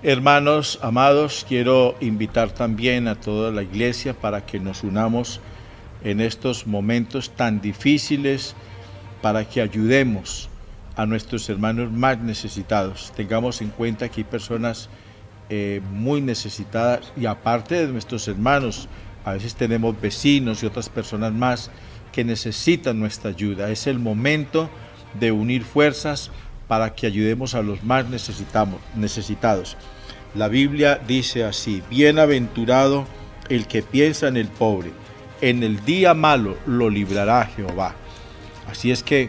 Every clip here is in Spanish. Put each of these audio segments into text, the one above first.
Hermanos amados, quiero invitar también a toda la iglesia para que nos unamos en estos momentos tan difíciles, para que ayudemos a nuestros hermanos más necesitados. Tengamos en cuenta que hay personas muy necesitadas, y aparte de nuestros hermanos, a veces tenemos vecinos y otras personas más que necesitan nuestra ayuda. Es el momento de unir fuerzas para que ayudemos a los más necesitados. La Biblia dice así: bienaventurado el que piensa en el pobre, en el día malo lo librará Jehová. Así es que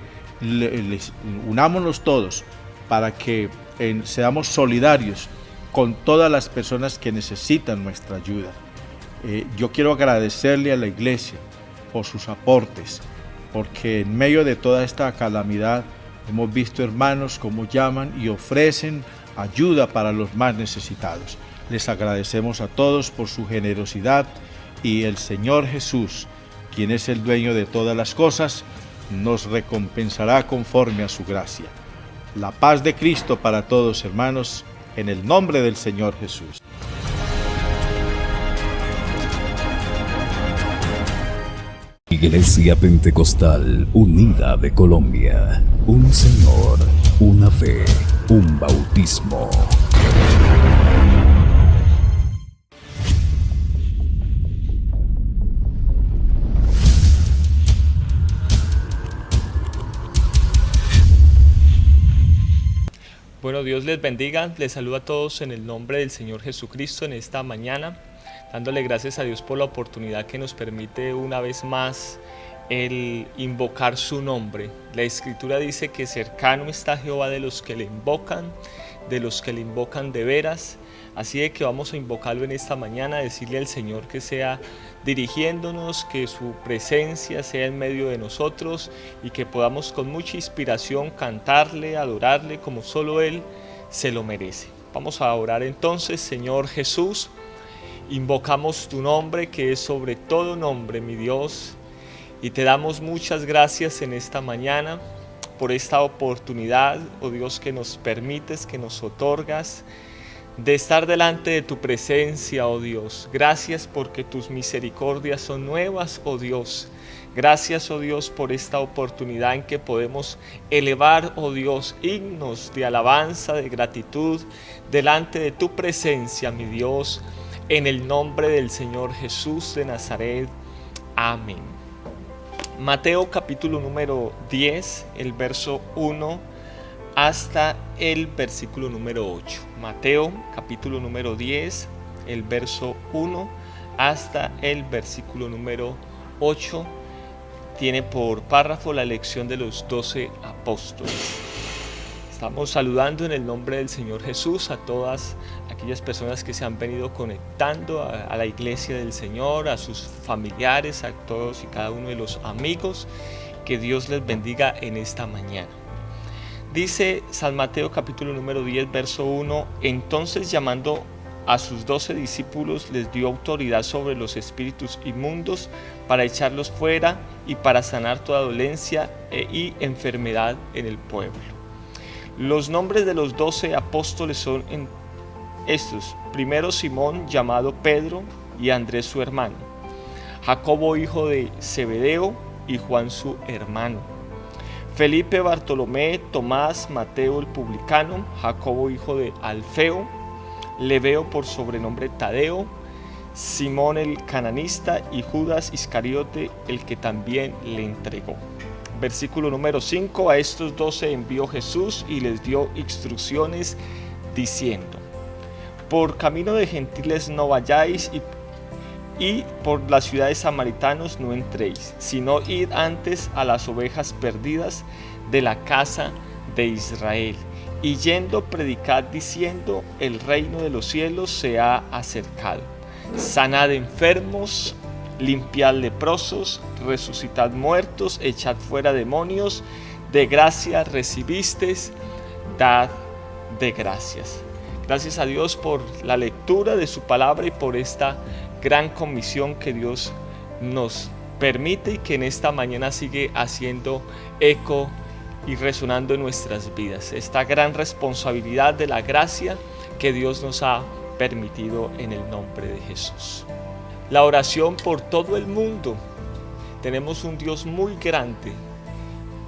unámonos todos para que seamos solidarios con todas las personas que necesitan nuestra ayuda. Yo quiero agradecerle a la iglesia por sus aportes, porque en medio de toda esta calamidad hemos visto hermanos cómo llaman y ofrecen ayuda para los más necesitados. Les agradecemos a todos por su generosidad, y el Señor Jesús, quien es el dueño de todas las cosas, nos recompensará conforme a su gracia. La paz de Cristo para todos, hermanos, en el nombre del Señor Jesús. Iglesia Pentecostal Unida de Colombia. Un Señor, una fe, un bautismo. Bueno, Dios les bendiga, les saludo a todos en el nombre del Señor Jesucristo en esta mañana, dándole gracias a Dios por la oportunidad que nos permite una vez más el invocar su nombre. La Escritura dice que cercano está Jehová de los que le invocan de veras. Así de que vamos a invocarlo en esta mañana, decirle al Señor que sea dirigiéndonos, que su presencia sea en medio de nosotros y que podamos con mucha inspiración cantarle, adorarle como solo Él se lo merece. Vamos a orar entonces. Señor Jesús, invocamos tu nombre que es sobre todo nombre, mi Dios, y te damos muchas gracias en esta mañana por esta oportunidad, oh Dios, que nos permites, que nos otorgas, de estar delante de tu presencia, oh Dios. Gracias porque tus misericordias son nuevas, oh Dios. Gracias, oh Dios, por esta oportunidad en que podemos elevar, oh Dios, himnos de alabanza, de gratitud, delante de tu presencia, mi Dios, en el nombre del Señor Jesús de Nazaret. Amén. Mateo capítulo número 10, el verso 1 hasta el versículo número 8. Mateo capítulo número 10, el verso 1 hasta el versículo número 8. Tiene por párrafo la elección de los 12 apóstoles. Estamos saludando en el nombre del Señor Jesús a todas aquellas personas que se han venido conectando a la iglesia del Señor, a sus familiares, a todos y cada uno de los amigos. Que Dios les bendiga en esta mañana. Dice San Mateo capítulo número 10, verso 1, entonces llamando a sus 12 discípulos les dio autoridad sobre los espíritus inmundos para echarlos fuera y para sanar toda dolencia y enfermedad en el pueblo. Los nombres de los 12 apóstoles son estos: primero Simón llamado Pedro y Andrés su hermano, Jacobo hijo de Zebedeo y Juan su hermano, Felipe, Bartolomé, Tomás, Mateo el publicano, Jacobo hijo de Alfeo, Lebeo por sobrenombre Tadeo, Simón el cananista y Judas Iscariote el que también le entregó. Versículo número 5, a estos 12 envió Jesús y les dio instrucciones diciendo: por camino de gentiles no vayáis y por las ciudades samaritanos no entréis, sino id antes a las ovejas perdidas de la casa de Israel. Y yendo predicad diciendo: el reino de los cielos se ha acercado. Sanad enfermos, limpiad leprosos, resucitad muertos, echad fuera demonios. De gracia recibisteis, dad de gracias. Gracias a Dios por la lectura de su palabra y por esta gran comisión que Dios nos permite y que en esta mañana sigue haciendo eco y resonando en nuestras vidas. Esta gran responsabilidad de la gracia que Dios nos ha permitido en el nombre de Jesús. La oración por todo el mundo. Tenemos un Dios muy grande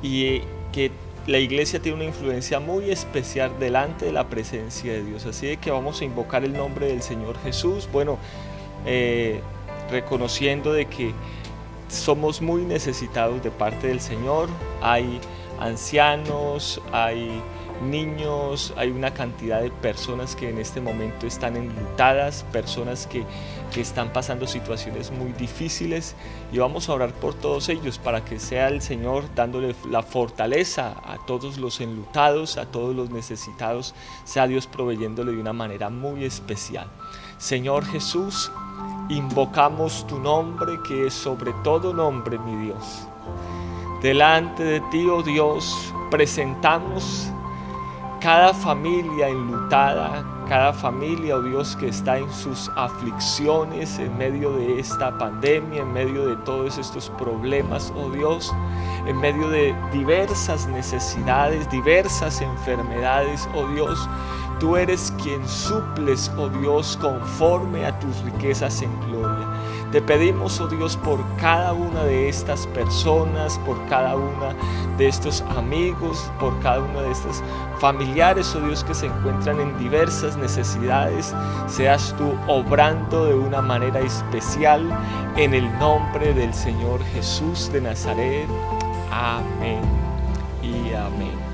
y que la iglesia tiene una influencia muy especial delante de la presencia de Dios. Así de que vamos a invocar el nombre del Señor Jesús. Bueno, reconociendo de que somos muy necesitados de parte del Señor. Hay ancianos, hay niños, hay una cantidad de personas que en este momento están enlutadas, personas que están pasando situaciones muy difíciles, y vamos a orar por todos ellos para que sea el Señor dándole la fortaleza a todos los enlutados, a todos los necesitados, sea Dios proveyéndole de una manera muy especial. Señor Jesús, invocamos tu nombre que es sobre todo nombre, mi Dios. Delante de ti, oh Dios, presentamos cada familia enlutada, cada familia, oh Dios, que está en sus aflicciones en medio de esta pandemia, en medio de todos estos problemas, oh Dios, en medio de diversas necesidades, diversas enfermedades, oh Dios. Tú eres quien suples, oh Dios, conforme a tus riquezas en gloria. Te pedimos, oh Dios, por cada una de estas personas, por cada una de estos amigos, por cada una de estos familiares, oh Dios, que se encuentran en diversas necesidades. Seas tú obrando de una manera especial en el nombre del Señor Jesús de Nazaret. Amén y amén.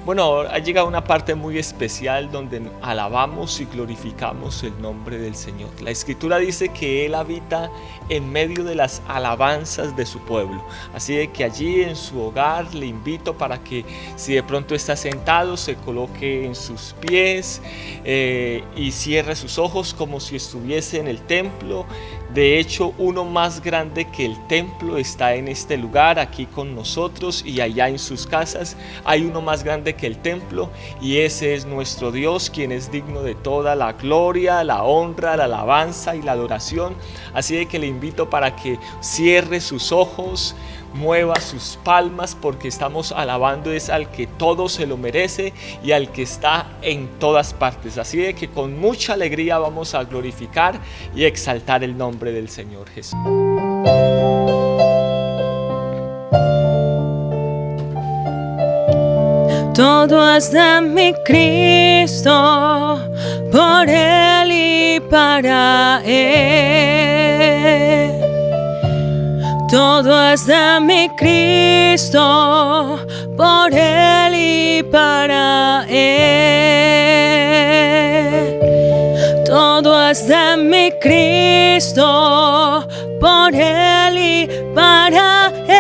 Bueno, ha llegado una parte muy especial donde alabamos y glorificamos el nombre del Señor. La Escritura dice que Él habita en medio de las alabanzas de su pueblo. Así de que allí en su hogar le invito para que, si de pronto está sentado, se coloque en sus pies y cierre sus ojos como si estuviese en el templo. De hecho, uno más grande que el templo está en este lugar, aquí con nosotros, y allá en sus casas hay uno más grande que el templo, y ese es nuestro Dios, quien es digno de toda la gloria, la honra, la alabanza y la adoración. Así de que le invito para que cierre sus ojos, mueva sus palmas, porque estamos alabando es al que todo se lo merece y al que está en todas partes. Así de que con mucha alegría vamos a glorificar y exaltar el nombre del Señor Jesús. Todo es de mi Cristo, por Él y para Él. Todo es de mi Cristo, por Él y para Él. Todo es de mi Cristo, por Él y para Él.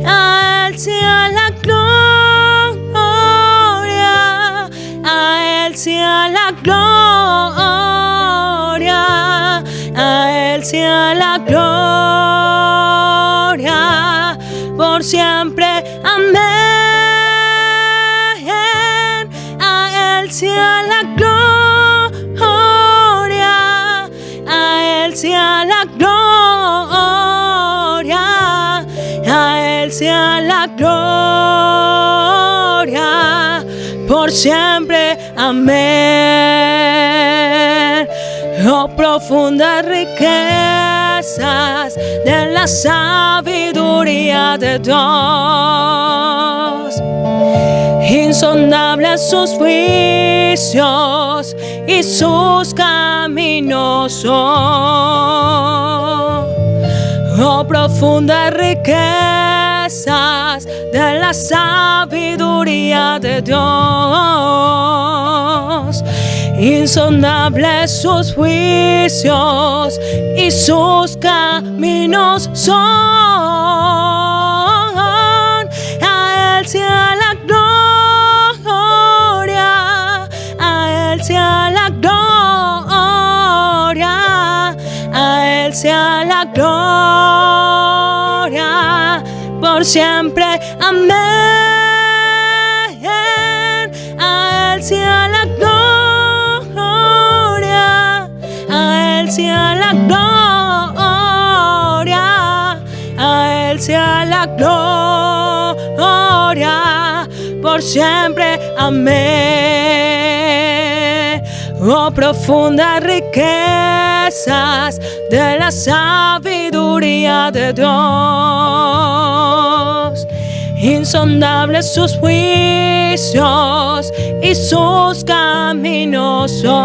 A Él sea la gloria, a Él sea la gloria, a Él sea la gloria, por siempre, amén. A Él sea la gloria, a Él sea la gloria, a Él sea la gloria, por siempre, amén. Oh, profundas riquezas de la sabiduría de Dios, insondables sus juicios y sus caminos son. Oh, profundas riquezas de la sabiduría de Dios, insondables sus juicios y sus caminos son. A Él sea la gloria, a Él sea la gloria, a Él sea la gloria, por siempre, amén. A Él sea la gloria, a Él sea la gloria, a Él sea sea la gloria por siempre. Amén. Oh, profundas riquezas de la sabiduría de Dios, insondables sus juicios y sus caminos son.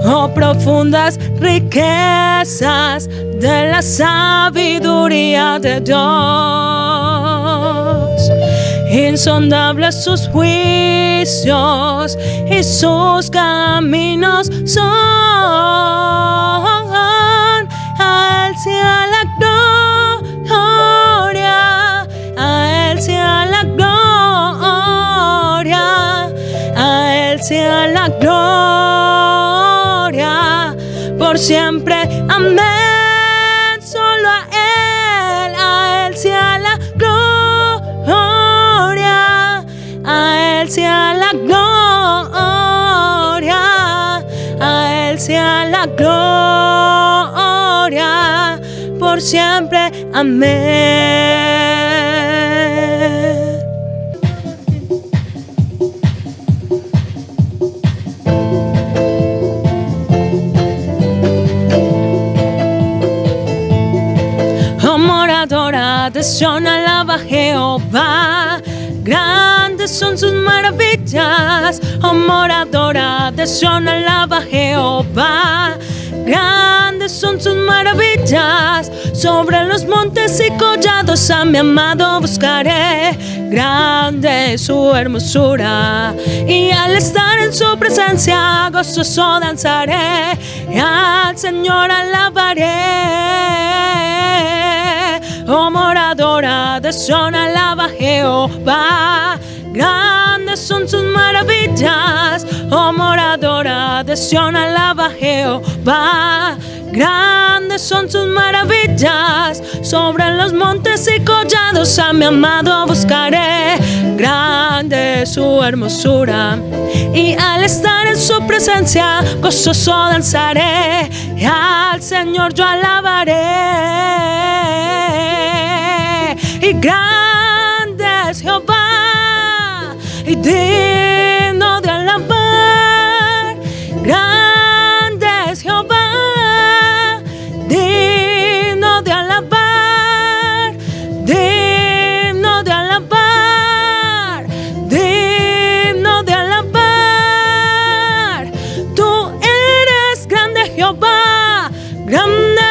Oh, profundas riquezas de la sabiduría de Dios, insondables sus juicios y sus caminos son. A Él sea la gloria, a Él sea la gloria, a Él sea la gloria por siempre. Amén. Solo a Él sea la gloria, a Él sea la gloria, a Él sea la gloria por siempre. Amén. De Sión alaba a Jehová, grandes son sus maravillas. Oh, moradora de Sión alaba a Jehová, grandes son sus maravillas. Sobre los montes y collados a mi amado buscaré, grande es su hermosura, y al estar en su presencia gozoso danzaré, y al Señor alabaré. Oh, moradora de Sión alaba a Jehová, grandes son sus maravillas. Oh, moradora de Sión alaba a Jehová, grandes son sus maravillas. Sobre los montes y collados a mi amado buscaré, grande es su hermosura, y al estar en su presencia gozoso danzaré, y al Señor yo alabaré. Y grande es Jehová y digno de alabar, grande es Jehová, digno de alabar, digno de alabar, digno de alabar. Tú eres grande, Jehová, grande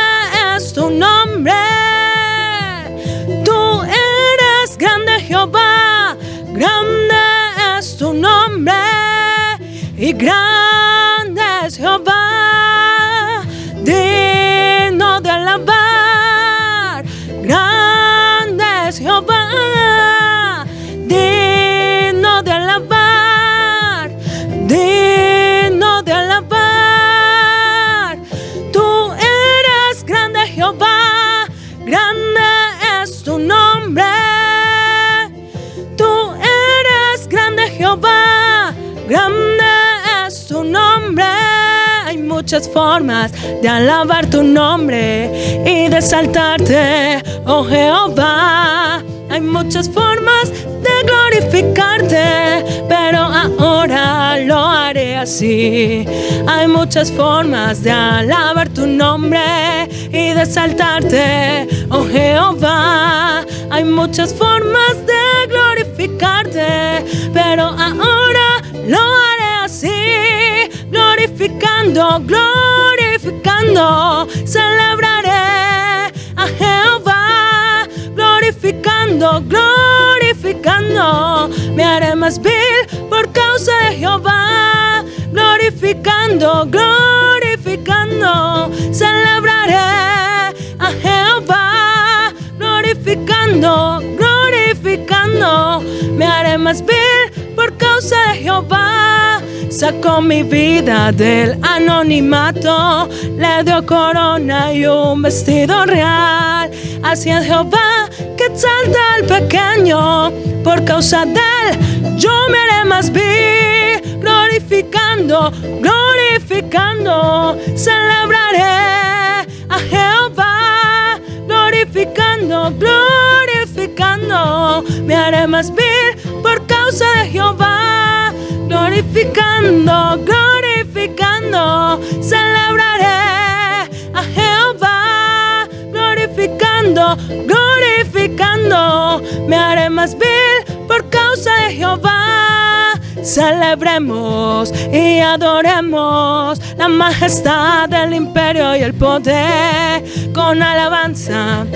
es tu nombre. Tú eres grande, Jehová, grande es tu nombre, y grande es Jehová, digno de alabar, grande es Jehová, digno de alabar, digno de alabar. Tú eres grande, Jehová, grande es tu nombre. Tú eres grande, Jehová, grande es tu nombre. Hay muchas formas de alabar tu nombre y de exaltarte, oh Jehová. Hay muchas formas de glorificarte, pero ahora lo haré así. Hay muchas formas de alabar tu nombre y de exaltarte, oh Jehová. Hay muchas formas de glorificarte, pero ahora lo haré así. Glorificando, glorificando, celebraré a Jehová. Glorificando, glorificando, me haré más vil por causa de Jehová. Glorificando, glorificando, celebraré a Jehová. Glorificando, glorificando, me haré más vil por causa de Jehová. Sacó mi vida del anonimato, le dio corona y un vestido real. Así es Jehová que exalta al pequeño, por causa de él yo me haré más vil. Glorificando, glorificando, celebraré a Jehová. glorificando, glorificando. Me haré más vil por causa de Jehová. Glorificando, glorificando, celebraré a Jehová. Glorificando, glorificando, me haré más vil por causa de Jehová. Celebremos y adoremos la majestad del imperio y el poder. Con alabanza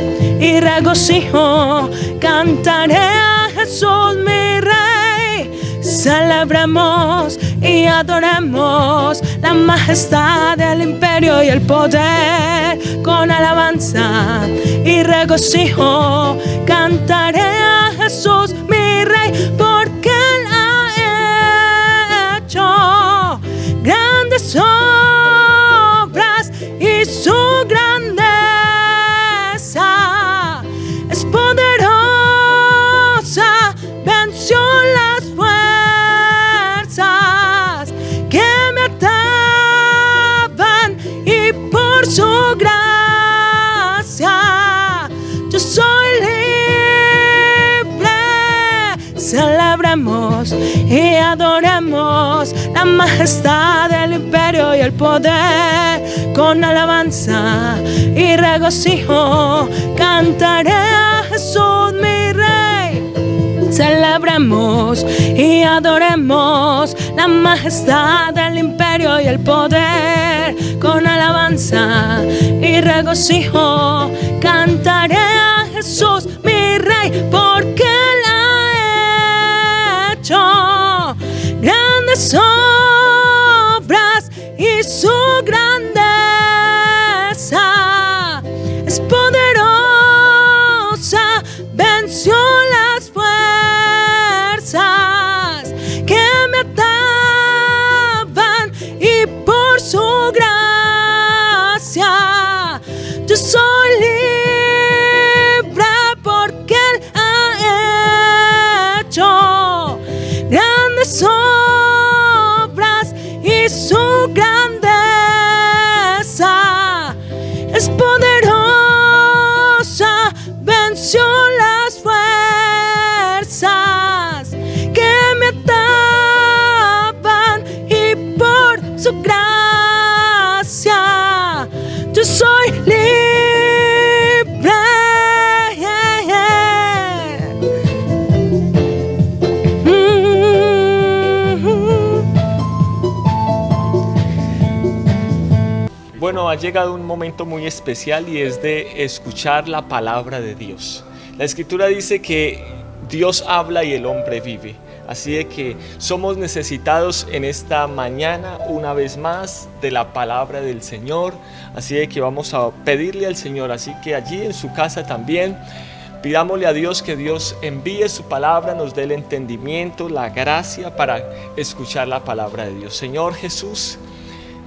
y regocijo cantaré a Jesús mi Rey. Celebremos y adoremos la majestad del imperio y el poder. Con alabanza y regocijo cantaré a Jesús mi Rey, porque Él ha hecho grandes obras y su grandeza es poderosa. Venció las fuerzas que me ataban y por su gracia yo soy libre. Celebremos y adoremos la majestad del imperio y el poder. Con alabanza y regocijo cantaré a Jesús mi Rey. Celebremos y adoremos la majestad del imperio y el poder. Con alabanza y regocijo cantaré a Jesús mi Rey, porque Él ha hecho grandes obras y su grandeza es poderosa. Venció las fuerzas que me ataban y por su gracia yo soy libre, porque Él ha hecho grandes obras y su grandeza es poderosa. Venció las fuerzas que me ataban y por su gracia yo soy libre. Bueno, ha llegado un momento muy especial y es de escuchar la palabra de Dios. La Escritura dice que Dios habla y el hombre vive. Así de que somos necesitados en esta mañana una vez más de la palabra del Señor. Así de que vamos a pedirle al Señor, así que allí en su casa también, pidámosle a Dios que Dios envíe su palabra, nos dé el entendimiento, la gracia para escuchar la palabra de Dios. Señor Jesús,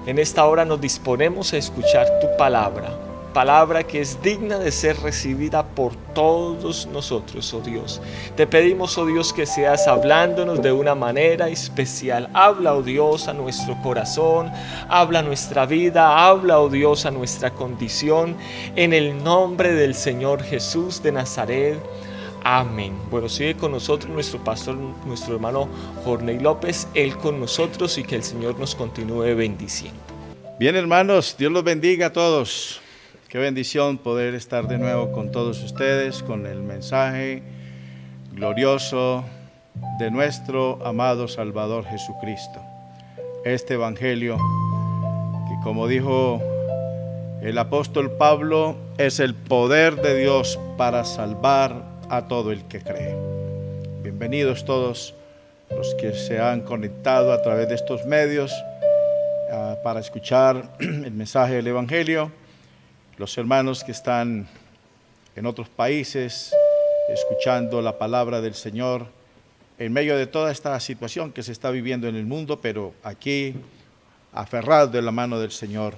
en esta hora nos disponemos a escuchar tu palabra, palabra que es digna de ser recibida por todos nosotros, oh Dios. Te pedimos, oh Dios, que seas hablándonos de una manera especial. Habla, oh Dios, a nuestro corazón, habla a nuestra vida, habla, oh Dios, a nuestra condición, en el nombre del Señor Jesús de Nazaret. Amén. Bueno, sigue con nosotros nuestro pastor, nuestro hermano Jorney López, él con nosotros, y que el Señor nos continúe bendiciendo. Bien, hermanos, Dios los bendiga a todos. Qué bendición poder estar de nuevo con todos ustedes, con el mensaje glorioso de nuestro amado Salvador Jesucristo. Este evangelio que, como dijo el apóstol Pablo, es el poder de Dios para salvar a todo el que cree. Bienvenidos todos los que se han conectado a través de estos medios para escuchar el mensaje del evangelio. Los hermanos que están en otros países escuchando la palabra del Señor en medio de toda esta situación que se está viviendo en el mundo, pero aquí aferrados de la mano del Señor,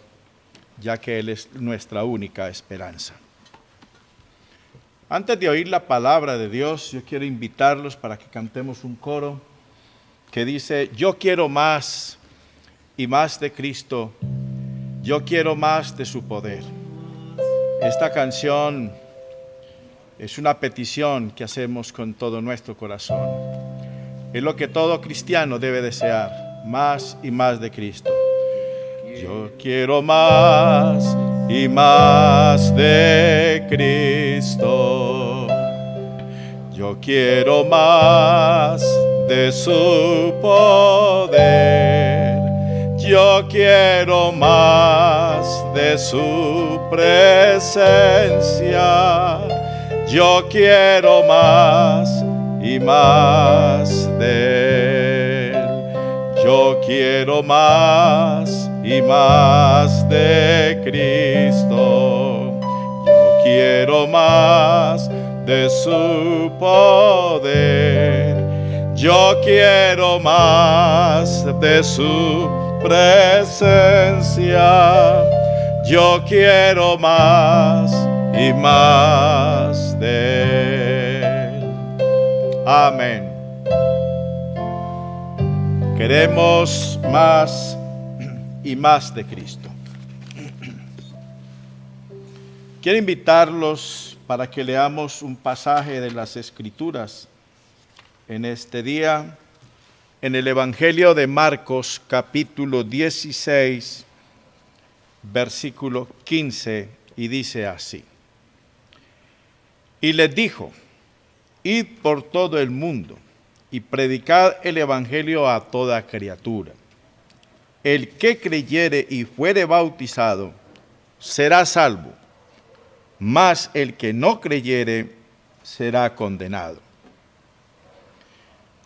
ya que Él es nuestra única esperanza. Antes de oír la palabra de Dios, yo quiero invitarlos para que cantemos un coro que dice: yo quiero más y más de Cristo, yo quiero más de su poder. Esta canción Es una petición que hacemos con todo nuestro corazón. Es lo que todo cristiano debe desear, más y más de Cristo. Yo quiero más y más de Cristo. Yo quiero más de su poder. Yo quiero más de su presencia. Yo quiero más y más de Él. Yo quiero más y más de Cristo. Yo quiero más de su poder. Yo quiero más de su presencia. Yo quiero más y más de Él. Amén. Queremos más y más de Cristo. Quiero invitarlos para que leamos un pasaje de las Escrituras en este día, en el Evangelio de Marcos, capítulo 16, versículo 15, y dice así: Y les dijo: Id por todo el mundo y predicad el Evangelio a toda criatura. El que creyere y fuere bautizado será salvo, mas el que no creyere será condenado.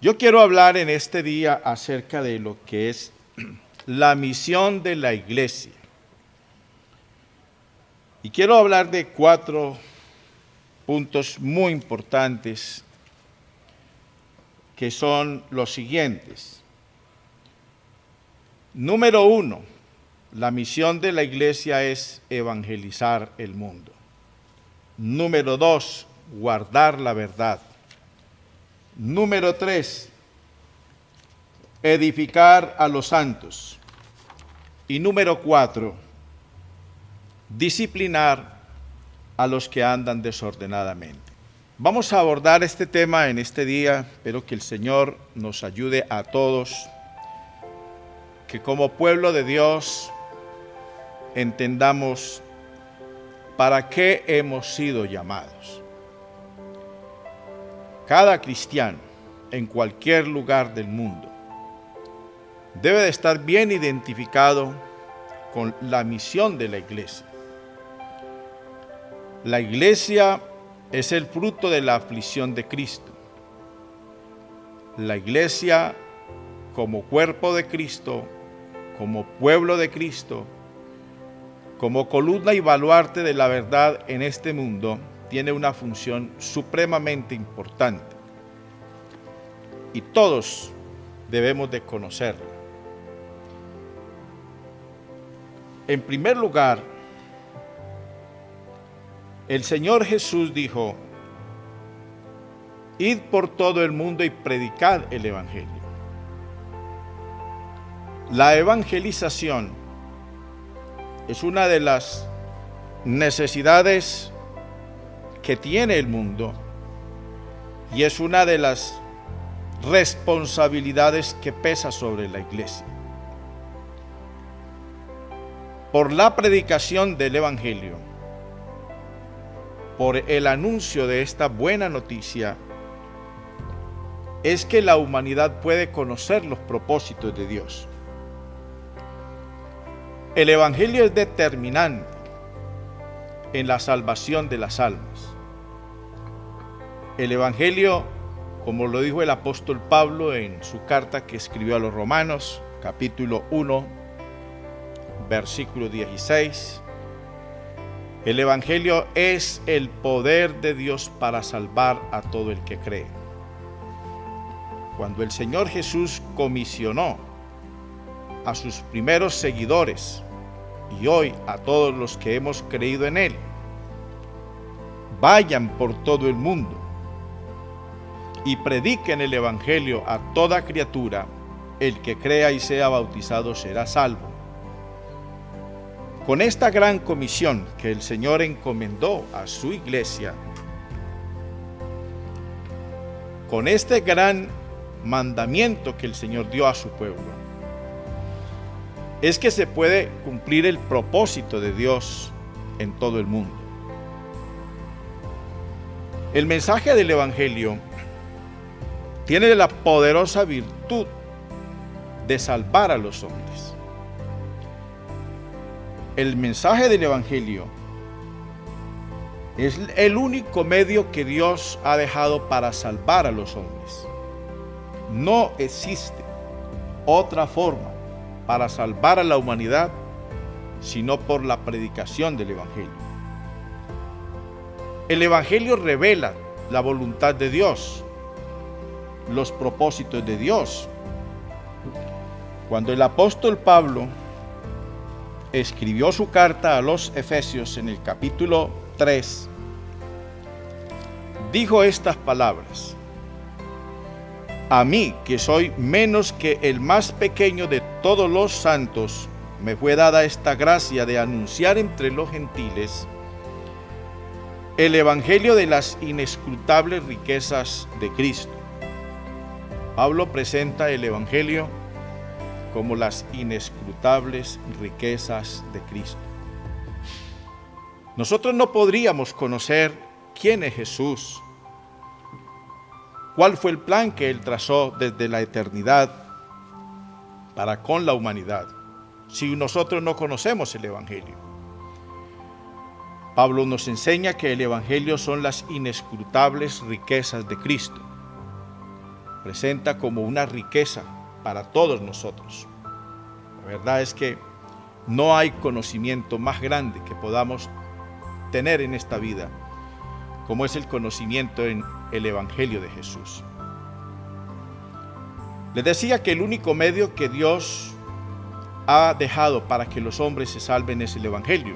Yo quiero hablar en este día acerca de lo que es la misión de la iglesia. Y quiero hablar de 4 puntos muy importantes, que son los siguientes. Número 1, la misión de la iglesia es evangelizar el mundo. Número 2, guardar la verdad. Número 3, edificar a los santos. Y número 4, disciplinar a los que andan desordenadamente. Vamos a abordar este tema en este día. Espero que el Señor nos ayude a todos, que como pueblo de Dios entendamos para qué hemos sido llamados. Cada cristiano en cualquier lugar del mundo debe de estar bien identificado con la misión de la iglesia. La iglesia es el fruto de la aflicción de Cristo. La iglesia, como cuerpo de Cristo, como pueblo de Cristo, como columna y baluarte de la verdad en este mundo, tiene una función supremamente importante. Y todos debemos de conocerla. En primer lugar, el Señor Jesús dijo: Id por todo el mundo y predicad el Evangelio. La evangelización es una de las necesidades que tiene el mundo y es una de las responsabilidades que pesa sobre la iglesia. Por la predicación del Evangelio, por el anuncio de esta buena noticia, es que la humanidad puede conocer los propósitos de Dios. El Evangelio es determinante en la salvación de las almas. El Evangelio, como lo dijo el apóstol Pablo en su carta que escribió a los Romanos, capítulo 1, versículo 16, el Evangelio es el poder de Dios para salvar a todo el que cree. Cuando el Señor Jesús comisionó a sus primeros seguidores y hoy a todos los que hemos creído en Él: vayan por todo el mundo y prediquen el Evangelio a toda criatura, el que crea y sea bautizado será salvo. Con esta gran comisión que el Señor encomendó a su iglesia, con este gran mandamiento que el Señor dio a su pueblo, es que se puede cumplir el propósito de Dios en todo el mundo. El mensaje del Evangelio tiene la poderosa virtud de salvar a los hombres. El mensaje del Evangelio es el único medio que Dios ha dejado para salvar a los hombres. No existe otra forma para salvar a la humanidad sino por la predicación del Evangelio. El Evangelio revela la voluntad de Dios, los propósitos de Dios. Cuando el apóstol Pablo escribió su carta a los Efesios en el capítulo 3, dijo estas palabras: a mí, que soy menos que el más pequeño de todos los santos, me fue dada esta gracia de anunciar entre los gentiles el evangelio de las inescrutables riquezas de Cristo. Pablo presenta el evangelio como las inescrutables riquezas de Cristo. Nosotros no podríamos conocer quién es Jesús, cuál fue el plan que Él trazó desde la eternidad para con la humanidad, si nosotros no conocemos el Evangelio. Pablo nos enseña que el Evangelio son las inescrutables riquezas de Cristo. Presenta como una riqueza para todos nosotros. La verdad es que no hay conocimiento más grande que podamos tener en esta vida como es el conocimiento en el Evangelio de Jesús. Les decía que el único medio que Dios ha dejado para que los hombres se salven es el Evangelio.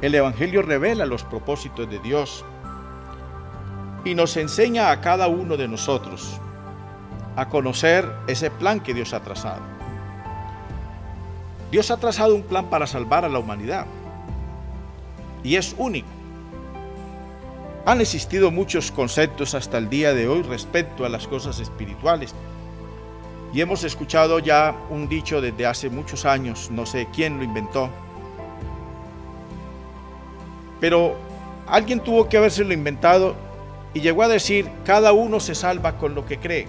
El Evangelio revela los propósitos de Dios y nos enseña a cada uno de nosotros a conocer ese plan que Dios ha trazado. Dios ha trazado un plan para salvar a la humanidad y es único. Han existido muchos conceptos hasta el día de hoy respecto a las cosas espirituales y hemos escuchado ya un dicho desde hace muchos años, no sé quién lo inventó, pero alguien tuvo que habérselo inventado y llegó a decir: cada uno se salva con lo que cree.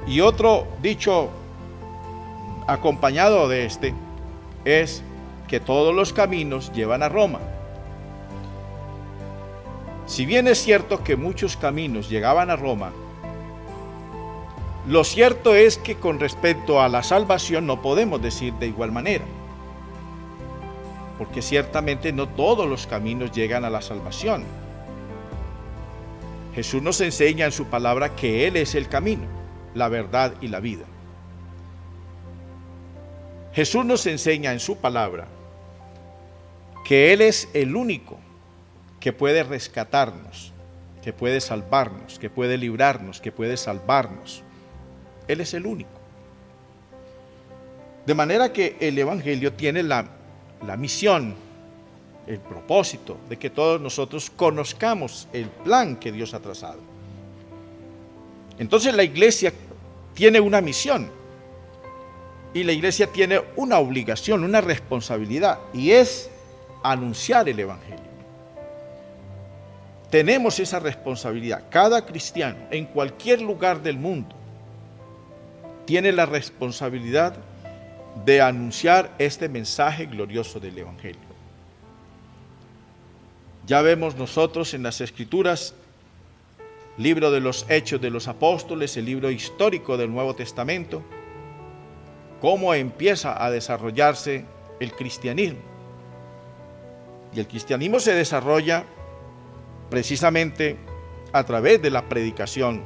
Y otro dicho acompañado de este es que todos los caminos llevan a Roma. Si bien es cierto que muchos caminos llegaban a Roma, lo cierto es que con respecto a la salvación no podemos decir de igual manera, porque ciertamente no todos los caminos llegan a la salvación. Jesús nos enseña en su palabra que Él es el camino, la verdad y la vida. Jesús nos enseña en su palabra que Él es el único que puede rescatarnos, que puede salvarnos, que puede librarnos, que puede salvarnos. Él es el único. De manera que el Evangelio tiene la misión, el propósito de que todos nosotros conozcamos el plan que Dios ha trazado. Entonces la iglesia tiene una misión y la iglesia tiene una obligación, una responsabilidad, y es anunciar el Evangelio. Tenemos esa responsabilidad. Cada cristiano en cualquier lugar del mundo tiene la responsabilidad de anunciar este mensaje glorioso del Evangelio. Ya vemos nosotros en las Escrituras, libro de los Hechos de los Apóstoles, el libro histórico del Nuevo Testamento, cómo empieza a desarrollarse el cristianismo. Y el cristianismo se desarrolla precisamente a través de la predicación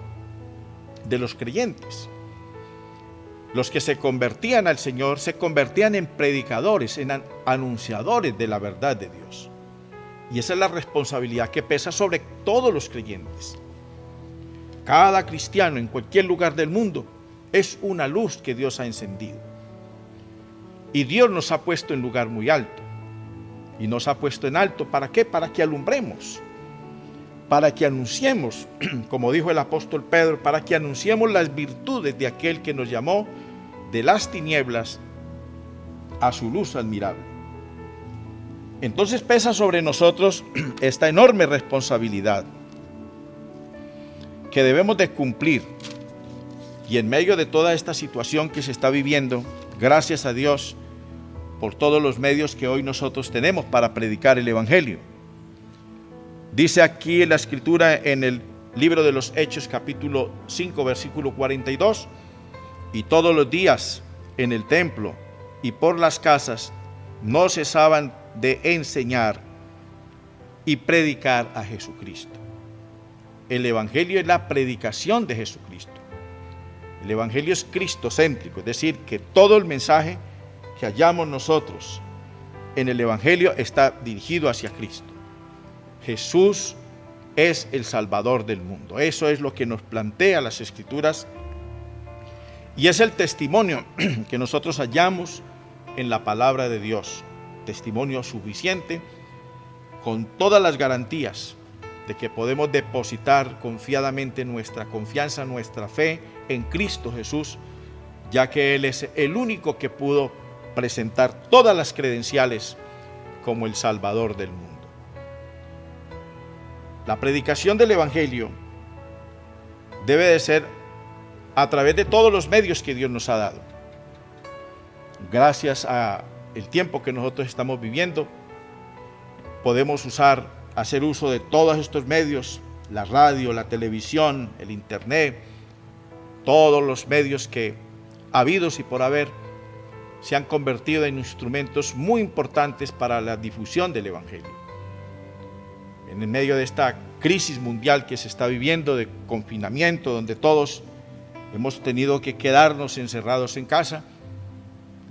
de los creyentes. Los que se convertían al Señor se convertían en predicadores, en anunciadores de la verdad de Dios. Y esa es la responsabilidad que pesa sobre todos los creyentes. Cada cristiano en cualquier lugar del mundo es una luz que Dios ha encendido. Y Dios nos ha puesto en lugar muy alto. Y nos ha puesto en alto, ¿para qué? Para que alumbremos, para que anunciemos, como dijo el apóstol Pedro, para que anunciemos las virtudes de aquel que nos llamó de las tinieblas a su luz admirable. Entonces pesa sobre nosotros esta enorme responsabilidad que debemos de cumplir. Y en medio de toda esta situación que se está viviendo, gracias a Dios por todos los medios que hoy nosotros tenemos para predicar el Evangelio. Dice aquí en la Escritura, en el libro de los Hechos, capítulo 5, versículo 42, y todos los días en el templo y por las casas no cesaban de enseñar y predicar a Jesucristo. El Evangelio es la predicación de Jesucristo. El Evangelio es cristocéntrico, es decir, que todo el mensaje que hallamos nosotros en el Evangelio está dirigido hacia Cristo. Jesús es el Salvador del mundo. Eso es lo que nos plantea las Escrituras y es el testimonio que nosotros hallamos en la palabra de Dios. Testimonio suficiente, con todas las garantías de que podemos depositar confiadamente nuestra confianza, nuestra fe en Cristo Jesús, ya que Él es el único que pudo presentar todas las credenciales como el Salvador del mundo. La predicación del Evangelio debe de ser a través de todos los medios que Dios nos ha dado. Gracias a el tiempo que nosotros estamos viviendo, podemos hacer uso de todos estos medios, la radio, la televisión, el internet, todos los medios que habidos y por haber se han convertido en instrumentos muy importantes para la difusión del Evangelio. En el medio de esta crisis mundial que se está viviendo de confinamiento, donde todos hemos tenido que quedarnos encerrados en casa,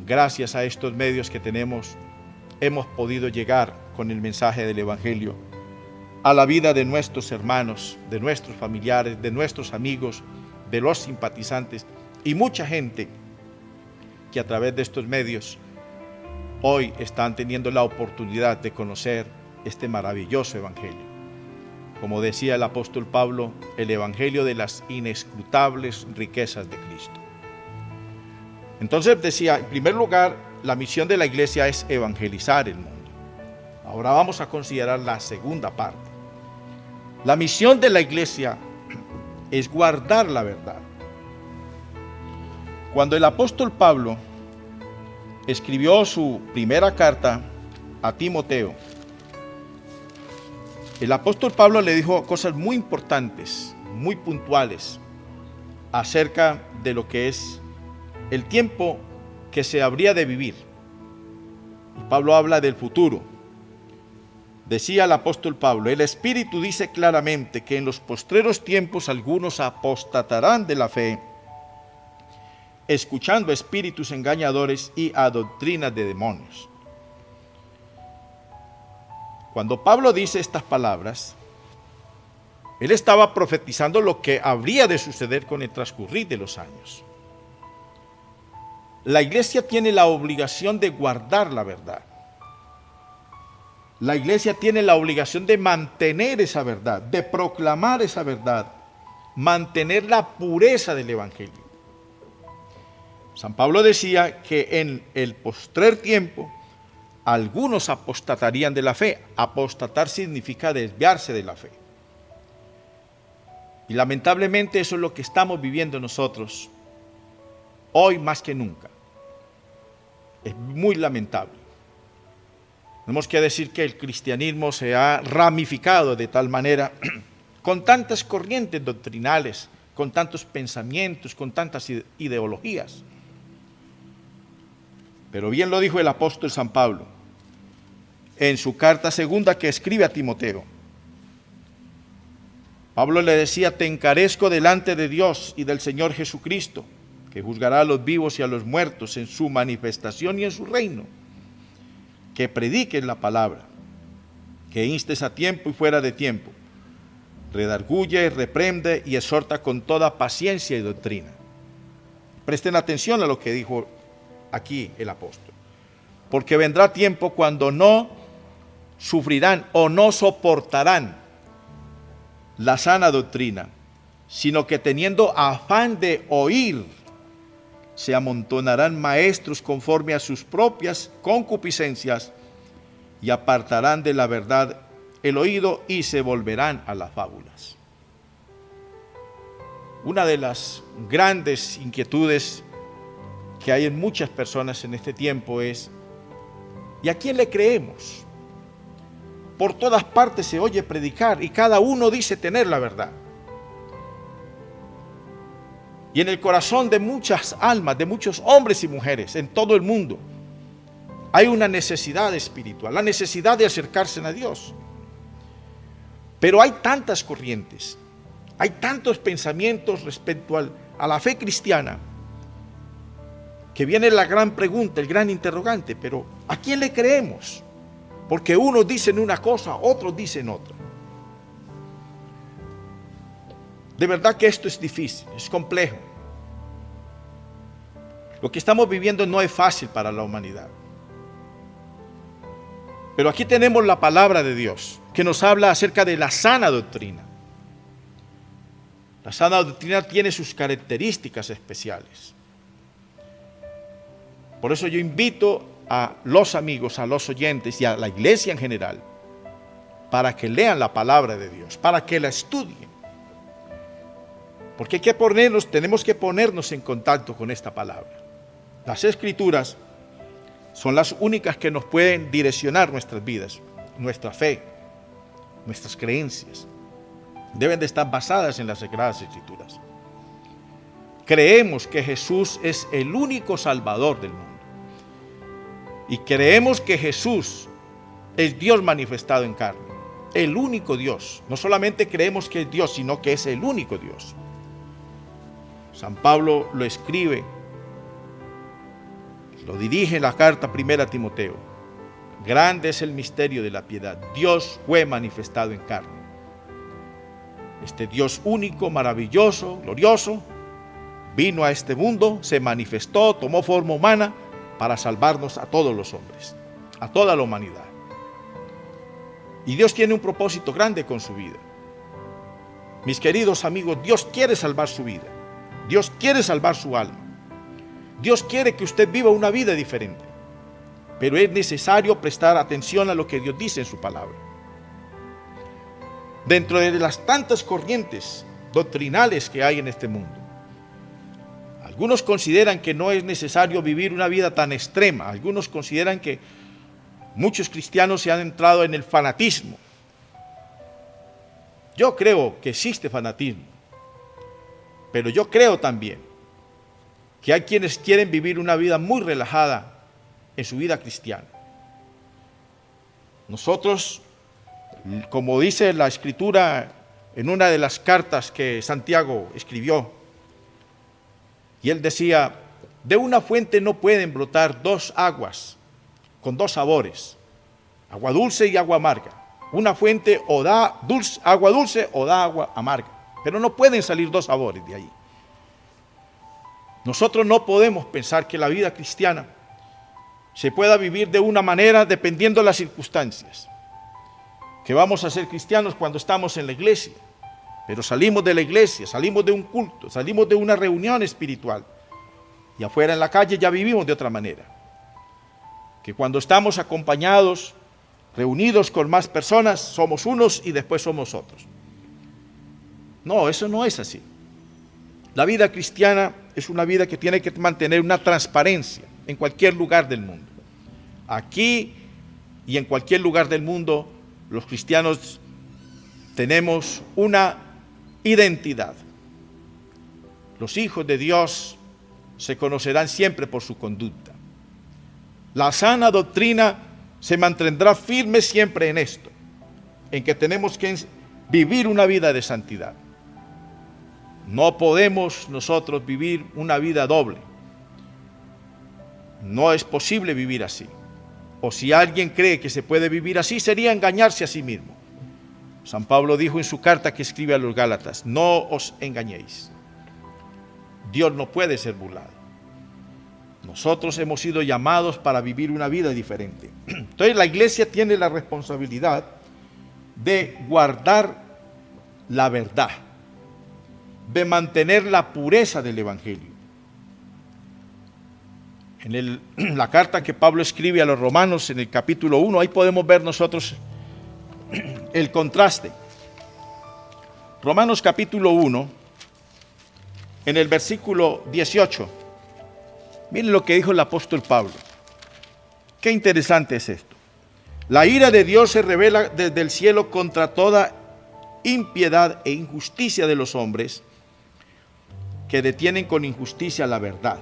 gracias a estos medios que tenemos, hemos podido llegar con el mensaje del Evangelio a la vida de nuestros hermanos, de nuestros familiares, de nuestros amigos, de los simpatizantes y mucha gente que a través de estos medios hoy están teniendo la oportunidad de conocer este maravilloso Evangelio. Como decía el apóstol Pablo, el Evangelio de las inescrutables riquezas de Cristo. Entonces decía, en primer lugar, la misión de la iglesia es evangelizar el mundo. Ahora vamos a considerar la segunda parte. La misión de la iglesia es guardar la verdad. Cuando el apóstol Pablo escribió su primera carta a Timoteo, el apóstol Pablo le dijo cosas muy importantes, muy puntuales, acerca de lo que es el tiempo que se habría de vivir. Y Pablo habla del futuro. Decía el apóstol Pablo, el Espíritu dice claramente que en los postreros tiempos algunos apostatarán de la fe, escuchando espíritus engañadores y a doctrinas de demonios. Cuando Pablo dice estas palabras, él estaba profetizando lo que habría de suceder con el transcurrir de los años. La iglesia tiene la obligación de guardar la verdad. La iglesia tiene la obligación de mantener esa verdad, de proclamar esa verdad, mantener la pureza del Evangelio. San Pablo decía que en el postrer tiempo algunos apostatarían de la fe. Apostatar significa desviarse de la fe. Y lamentablemente eso es lo que estamos viviendo nosotros hoy más que nunca. Es muy lamentable. Tenemos que decir que el cristianismo se ha ramificado de tal manera, con tantas corrientes doctrinales, con tantos pensamientos, con tantas ideologías. Pero bien lo dijo el apóstol San Pablo en su carta segunda que escribe a Timoteo. Pablo le decía, te encarezco delante de Dios y del Señor Jesucristo, que juzgará a los vivos y a los muertos en su manifestación y en su reino, que prediques la palabra, que instes a tiempo y fuera de tiempo, redarguye, reprende y exhorta con toda paciencia y doctrina. Presten atención a lo que dijo aquí el apóstol, porque vendrá tiempo cuando no sufrirán o no soportarán la sana doctrina, sino que teniendo afán de oír, se amontonarán maestros conforme a sus propias concupiscencias y apartarán de la verdad el oído y se volverán a las fábulas. Una de las grandes inquietudes que hay en muchas personas en este tiempo es: ¿y a quién le creemos? Por todas partes se oye predicar y cada uno dice tener la verdad. Y en el corazón de muchas almas, de muchos hombres y mujeres en todo el mundo, hay una necesidad espiritual, la necesidad de acercarse a Dios. Pero hay tantas corrientes, hay tantos pensamientos respecto a la fe cristiana, que viene la gran pregunta, el gran interrogante: pero ¿a quién le creemos? Porque unos dicen una cosa, otros dicen otra. De verdad que esto es difícil, es complejo. Lo que estamos viviendo no es fácil para la humanidad. Pero aquí tenemos la palabra de Dios, que nos habla acerca de la sana doctrina. La sana doctrina tiene sus características especiales. Por eso yo invito a los amigos, a los oyentes y a la iglesia en general, para que lean la palabra de Dios, para que la estudien. Porque tenemos que ponernos en contacto con esta palabra. Las Escrituras son las únicas que nos pueden direccionar nuestras vidas, nuestra fe, nuestras creencias. Deben de estar basadas en las Sagradas Escrituras. Creemos que Jesús es el único Salvador del mundo. Y creemos que Jesús es Dios manifestado en carne, el único Dios. No solamente creemos que es Dios, sino que es el único Dios. San Pablo lo escribe, lo dirige en la carta primera a Timoteo. Grande es el misterio de la piedad. Dios fue manifestado en carne. Este Dios único, maravilloso, glorioso, vino a este mundo, se manifestó, tomó forma humana para salvarnos a todos los hombres, a toda la humanidad. Y Dios tiene un propósito grande con su vida. Mis queridos amigos, Dios quiere salvar su vida. Dios quiere salvar su alma. Dios quiere que usted viva una vida diferente. Pero es necesario prestar atención a lo que Dios dice en su palabra. Dentro de las tantas corrientes doctrinales que hay en este mundo, algunos consideran que no es necesario vivir una vida tan extrema. Algunos consideran que muchos cristianos se han entrado en el fanatismo. Yo creo que existe fanatismo, pero yo creo también que hay quienes quieren vivir una vida muy relajada en su vida cristiana. Nosotros, como dice la Escritura en una de las cartas que Santiago escribió, y él decía: de una fuente no pueden brotar dos aguas con dos sabores, agua dulce y agua amarga. Una fuente o da agua dulce o da agua amarga, pero no pueden salir dos sabores de ahí. Nosotros no podemos pensar que la vida cristiana se pueda vivir de una manera dependiendo de las circunstancias. Que vamos a ser cristianos cuando estamos en la iglesia, pero salimos de la iglesia, salimos de un culto, salimos de una reunión espiritual y afuera en la calle ya vivimos de otra manera. Que cuando estamos acompañados, reunidos con más personas, somos unos y después somos otros. No, eso no es así. La vida cristiana es una vida que tiene que mantener una transparencia en cualquier lugar del mundo. Aquí y en cualquier lugar del mundo, los cristianos tenemos una identidad. Los hijos de Dios se conocerán siempre por su conducta. La sana doctrina se mantendrá firme siempre en esto, en que tenemos que vivir una vida de santidad. No podemos nosotros vivir una vida doble. No es posible vivir así. O si alguien cree que se puede vivir así, sería engañarse a sí mismo. San Pablo dijo en su carta que escribe a los Gálatas: no os engañéis. Dios no puede ser burlado. Nosotros hemos sido llamados para vivir una vida diferente. Entonces la iglesia tiene la responsabilidad de guardar la verdad, de mantener la pureza del Evangelio. En la carta que Pablo escribe a los romanos en el capítulo 1, ahí podemos ver nosotros el contraste. Romanos capítulo 1, en el versículo 18. Miren lo que dijo el apóstol Pablo. Qué interesante es esto. La ira de Dios se revela desde el cielo contra toda impiedad e injusticia de los hombres que detienen con injusticia la verdad.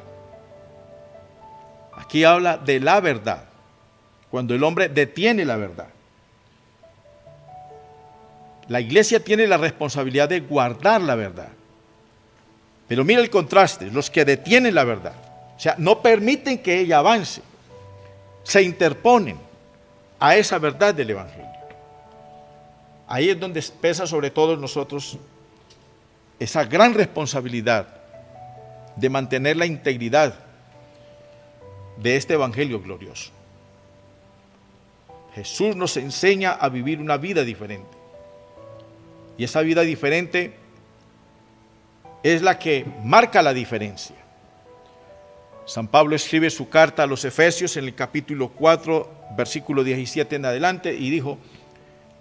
Aquí habla de la verdad, cuando el hombre detiene la verdad. La iglesia tiene la responsabilidad de guardar la verdad. Pero mira el contraste, los que detienen la verdad, o sea, no permiten que ella avance, se interponen a esa verdad del Evangelio. Ahí es donde pesa sobre todos nosotros esa gran responsabilidad de mantener la integridad de este Evangelio glorioso. Jesús nos enseña a vivir una vida diferente. Y esa vida diferente es la que marca la diferencia. San Pablo escribe su carta a los Efesios en el capítulo 4, versículo 17 en adelante, y dijo: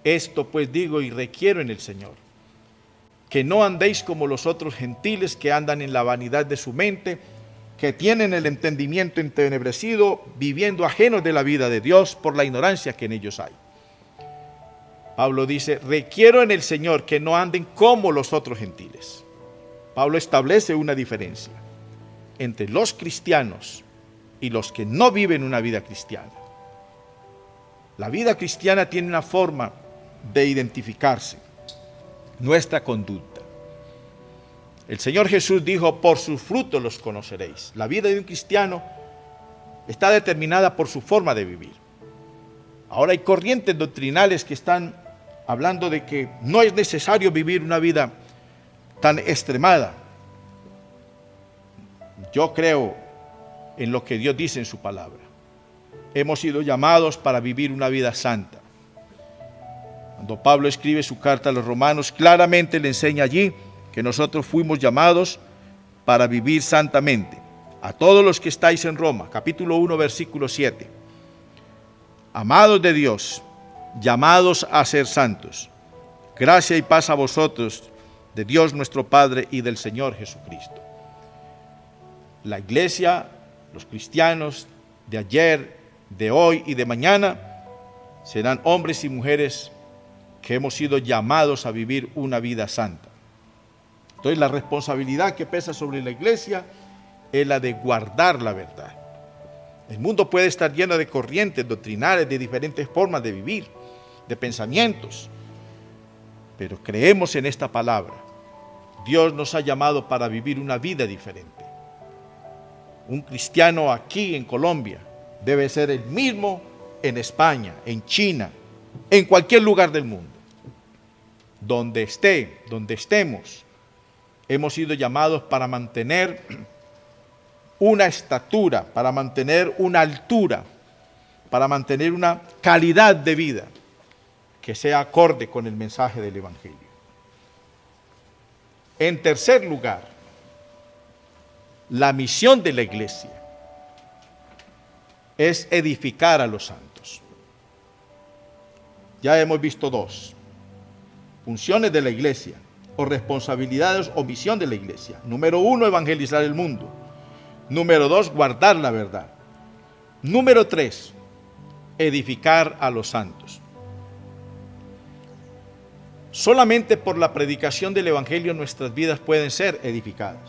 esto pues digo y requiero en el Señor, que no andéis como los otros gentiles que andan en la vanidad de su mente, que tienen el entendimiento entenebrecido, viviendo ajenos de la vida de Dios por la ignorancia que en ellos hay. Pablo dice: requiero en el Señor que no anden como los otros gentiles. Pablo establece una diferencia entre los cristianos y los que no viven una vida cristiana. La vida cristiana tiene una forma de identificarse, nuestra conducta. El Señor Jesús dijo: por sus frutos los conoceréis. La vida de un cristiano está determinada por su forma de vivir. Ahora hay corrientes doctrinales que están hablando de que no es necesario vivir una vida tan extremada. Yo creo en lo que Dios dice en su palabra. Hemos sido llamados para vivir una vida santa. Cuando Pablo escribe su carta a los romanos, claramente le enseña allí que nosotros fuimos llamados para vivir santamente. A todos los que estáis en Roma, capítulo 1, versículo 7. Amados de Dios, llamados a ser santos. Gracia y paz a vosotros, de Dios nuestro Padre y del Señor Jesucristo. La iglesia, los cristianos de ayer, de hoy y de mañana serán hombres y mujeres que hemos sido llamados a vivir una vida santa. Entonces la responsabilidad que pesa sobre la iglesia es la de guardar la verdad. El mundo puede estar lleno de corrientes doctrinales, de diferentes formas de vivir, de pensamientos, pero creemos en esta palabra. Dios nos ha llamado para vivir una vida diferente. Un cristiano aquí en Colombia debe ser el mismo en España, en China, en cualquier lugar del mundo. Donde esté, donde estemos, hemos sido llamados para mantener una estatura, para mantener una altura, para mantener una calidad de vida que sea acorde con el mensaje del Evangelio. En tercer lugar, la misión de la iglesia es edificar a los santos. Ya hemos visto dos funciones de la iglesia, o responsabilidades o misión de la iglesia. Número 1, evangelizar el mundo. Número 2, guardar la verdad. Número 3, edificar a los santos. Solamente por la predicación del evangelio nuestras vidas pueden ser edificadas.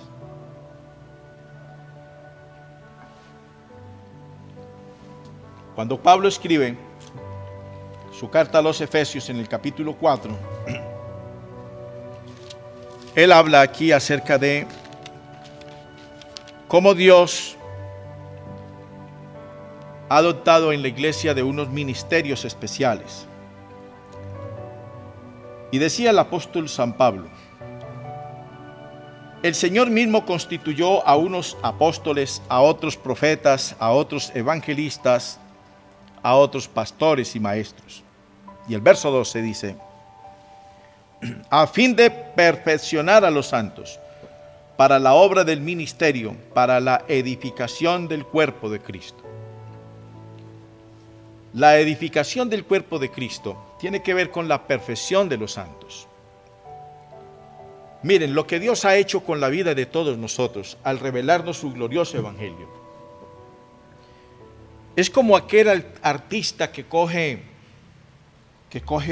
Cuando Pablo escribe su carta a los Efesios en el capítulo 4, él habla aquí acerca de cómo Dios ha adoptado en la iglesia de unos ministerios especiales. Y decía el apóstol San Pablo: el Señor mismo constituyó a unos apóstoles, a otros profetas, a otros evangelistas, a otros pastores y maestros. Y el verso 12 dice: a fin de perfeccionar a los santos para la obra del ministerio, para la edificación del cuerpo de Cristo. La edificación del cuerpo de Cristo tiene que ver con la perfección de los santos. Miren, lo que Dios ha hecho con la vida de todos nosotros al revelarnos su glorioso evangelio. Es como aquel artista que coge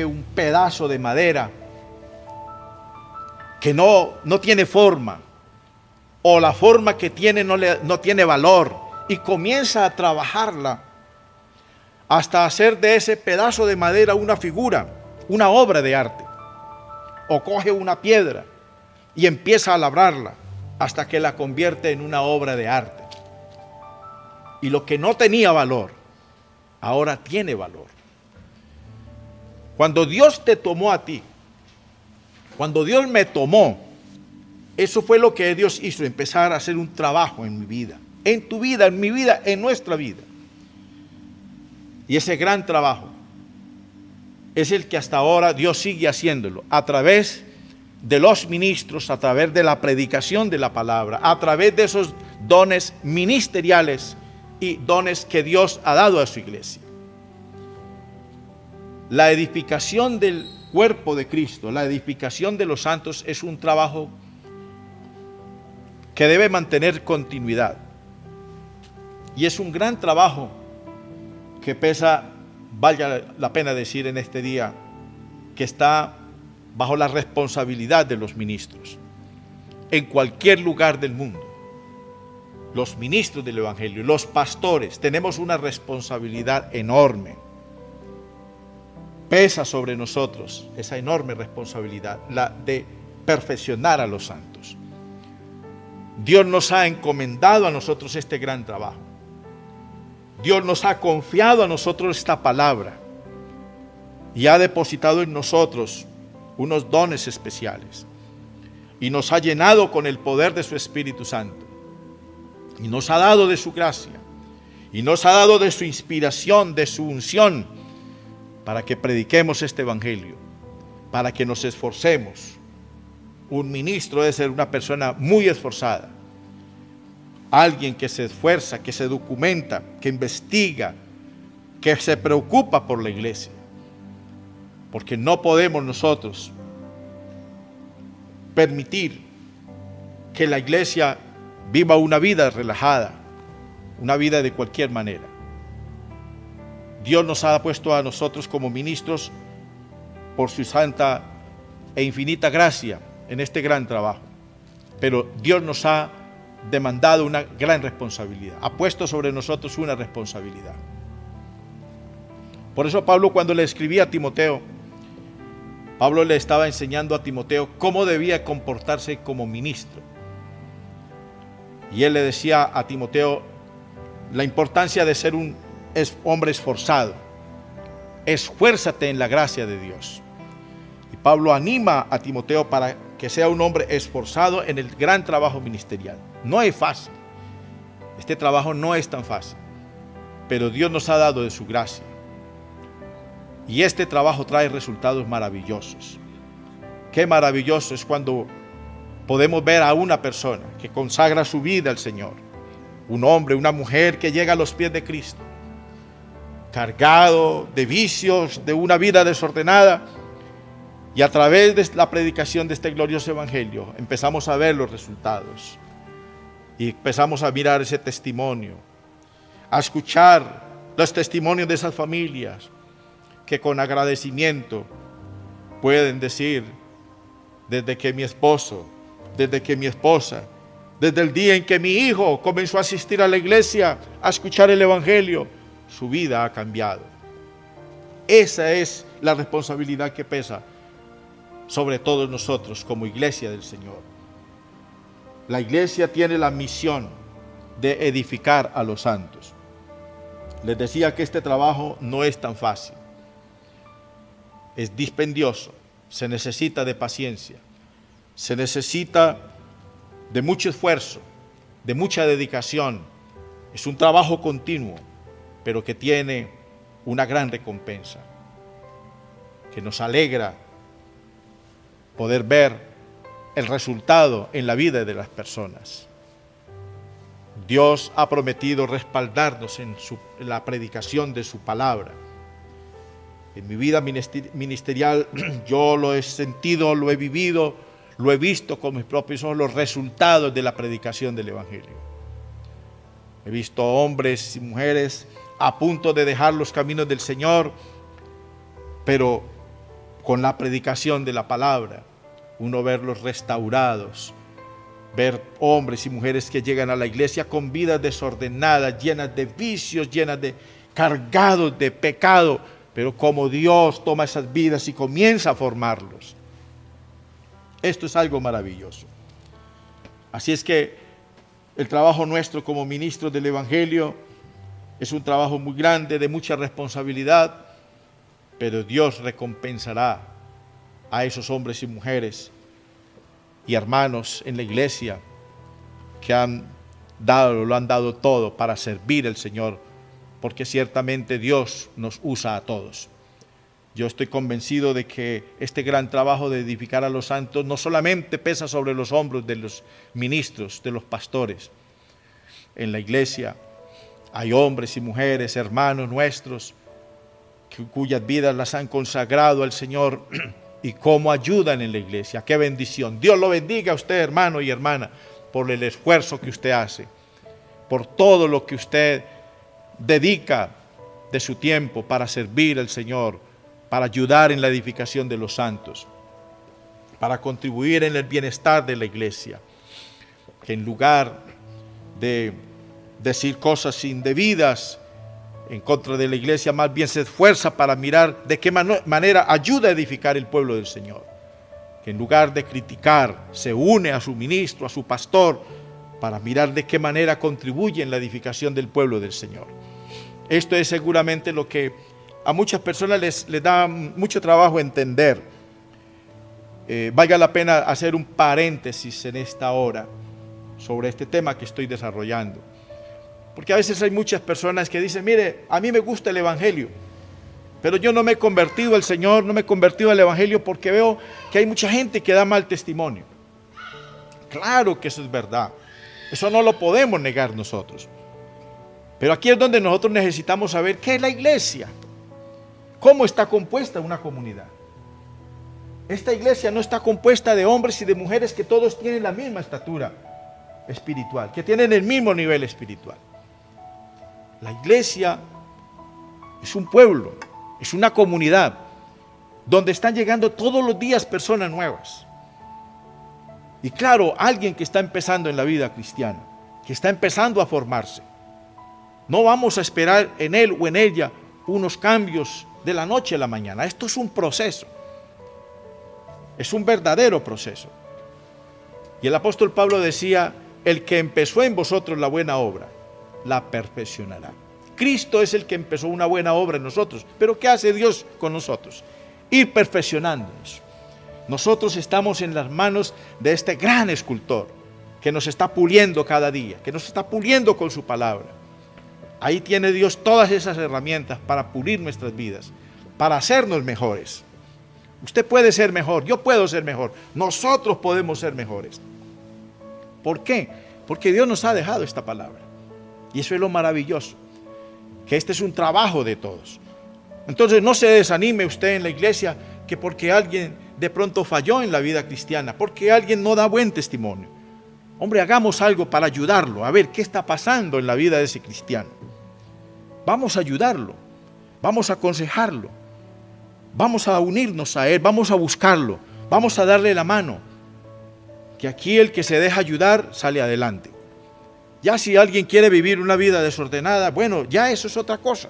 un pedazo de madera que no tiene forma, o la forma que tiene no tiene valor, y comienza a trabajarla hasta hacer de ese pedazo de madera una figura, una obra de arte. O coge una piedra y empieza a labrarla hasta que la convierte en una obra de arte. Y lo que no tenía valor, ahora tiene valor. Cuando Dios te tomó a ti, cuando Dios me tomó, eso fue lo que Dios hizo, empezar a hacer un trabajo en mi vida, en tu vida, en mi vida, en nuestra vida. Y ese gran trabajo es el que hasta ahora Dios sigue haciéndolo, a través de los ministros, a través de la predicación de la palabra, a través de esos dones ministeriales y dones que Dios ha dado a su iglesia. La edificación del cuerpo de Cristo, la edificación de los santos es un trabajo que debe mantener continuidad. Y es un gran trabajo que pesa, valga la pena decir en este día, que está bajo la responsabilidad de los ministros. En cualquier lugar del mundo, los ministros del evangelio, los pastores, tenemos una responsabilidad enorme. Pesa sobre nosotros esa enorme responsabilidad, la de perfeccionar a los santos. Dios nos ha encomendado a nosotros este gran trabajo. Dios nos ha confiado a nosotros esta palabra y ha depositado en nosotros unos dones especiales y nos ha llenado con el poder de su Espíritu Santo y nos ha dado de su gracia y nos ha dado de su inspiración, de su unción, para que prediquemos este evangelio, para que nos esforcemos. Un ministro debe ser una persona muy esforzada, alguien que se esfuerza, que se documenta, que investiga, que se preocupa por la iglesia, porque no podemos nosotros permitir que la iglesia viva una vida relajada, una vida de cualquier manera. Dios nos ha puesto a nosotros como ministros por su santa e infinita gracia en este gran trabajo, pero Dios nos ha demandado una gran responsabilidad, ha puesto sobre nosotros una responsabilidad. Por eso Pablo, cuando le escribía a Timoteo, Pablo le estaba enseñando a Timoteo cómo debía comportarse como ministro. Y él le decía a Timoteo la importancia de ser un hombre esforzado. Esfuérzate en la gracia de Dios. Y Pablo anima a Timoteo para que sea un hombre esforzado en el gran trabajo ministerial. No es fácil. Este trabajo no es tan fácil. Pero Dios nos ha dado de su gracia. Y este trabajo trae resultados maravillosos. Qué maravilloso es cuando podemos ver a una persona que consagra su vida al Señor. Un hombre, una mujer que llega a los pies de Cristo, cargado de vicios, de una vida desordenada. Y a través de la predicación de este glorioso evangelio empezamos a ver los resultados. Y empezamos a mirar ese testimonio, a escuchar los testimonios de esas familias que con agradecimiento pueden decir: desde que mi esposo, desde que mi esposa, desde el día en que mi hijo comenzó a asistir a la iglesia, a escuchar el evangelio, su vida ha cambiado. Esa es la responsabilidad que pesa sobre todos nosotros como iglesia del Señor. La iglesia tiene la misión de edificar a los santos. Les decía que este trabajo no es tan fácil. Es dispendioso, se necesita de paciencia, se necesita de mucho esfuerzo, de mucha dedicación. Es un trabajo continuo, pero que tiene una gran recompensa, que nos alegra poder ver el resultado en la vida de las personas. Dios ha prometido respaldarnos en la predicación de su palabra. En mi vida ministerial yo lo he sentido, lo he vivido, lo he visto con mis propios ojos, los resultados de la predicación del Evangelio. He visto hombres y mujeres a punto de dejar los caminos del Señor, pero con la predicación de la palabra, uno verlos restaurados, ver hombres y mujeres que llegan a la iglesia con vidas desordenadas, llenas de vicios, cargados de pecado, pero como Dios toma esas vidas y comienza a formarlos. Esto es algo maravilloso. Así es que el trabajo nuestro como ministros del Evangelio es un trabajo muy grande, de mucha responsabilidad, pero Dios recompensará a esos hombres y mujeres y hermanos en la iglesia que lo han dado todo para servir al Señor, porque ciertamente Dios nos usa a todos. Yo estoy convencido de que este gran trabajo de edificar a los santos no solamente pesa sobre los hombros de los ministros, de los pastores. En la iglesia hay hombres y mujeres, hermanos nuestros, cuyas vidas las han consagrado al Señor y cómo ayudan en la iglesia. ¡Qué bendición! Dios lo bendiga a usted, hermano y hermana, por el esfuerzo que usted hace, por todo lo que usted dedica de su tiempo para servir al Señor, para ayudar en la edificación de los santos, para contribuir en el bienestar de la iglesia. Que en lugar de decir cosas indebidas en contra de la iglesia, más bien se esfuerza para mirar de qué manera ayuda a edificar el pueblo del Señor. Que en lugar de criticar, se une a su ministro, a su pastor, para mirar de qué manera contribuye en la edificación del pueblo del Señor. Esto es seguramente lo que a muchas personas les da mucho trabajo entender. Valga la pena hacer un paréntesis en esta hora sobre este tema que estoy desarrollando. Porque a veces hay muchas personas que dicen, mire, a mí me gusta el Evangelio, pero yo no me he convertido al Señor, no me he convertido al Evangelio porque veo que hay mucha gente que da mal testimonio. Claro que eso es verdad, eso no lo podemos negar nosotros. Pero aquí es donde nosotros necesitamos saber qué es la iglesia, cómo está compuesta una comunidad. Esta iglesia no está compuesta de hombres y de mujeres que todos tienen la misma estatura espiritual, que tienen el mismo nivel espiritual. La iglesia es un pueblo, es una comunidad donde están llegando todos los días personas nuevas. Y claro, alguien que está empezando en la vida cristiana, que está empezando a formarse. No vamos a esperar en él o en ella unos cambios de la noche a la mañana. Esto es un proceso. Es un verdadero proceso. Y el apóstol Pablo decía, el que empezó en vosotros la buena obra, la perfeccionará. Cristo es el que empezó una buena obra en nosotros. Pero ¿qué hace Dios con nosotros? Ir perfeccionándonos. Nosotros estamos en las manos de este gran escultor que nos está puliendo cada día, que nos está puliendo con su palabra. Ahí tiene Dios todas esas herramientas para pulir nuestras vidas, para hacernos mejores. Usted puede ser mejor, yo puedo ser mejor, nosotros podemos ser mejores. ¿Por qué? Porque Dios nos ha dejado esta palabra. Y eso es lo maravilloso, que este es un trabajo de todos. Entonces no se desanime usted en la iglesia que porque alguien de pronto falló en la vida cristiana, porque alguien no da buen testimonio. Hombre, hagamos algo para ayudarlo, a ver qué está pasando en la vida de ese cristiano. Vamos a ayudarlo, vamos a aconsejarlo, vamos a unirnos a él, vamos a buscarlo, vamos a darle la mano. Que aquí el que se deja ayudar sale adelante. Ya si alguien quiere vivir una vida desordenada, bueno, ya eso es otra cosa.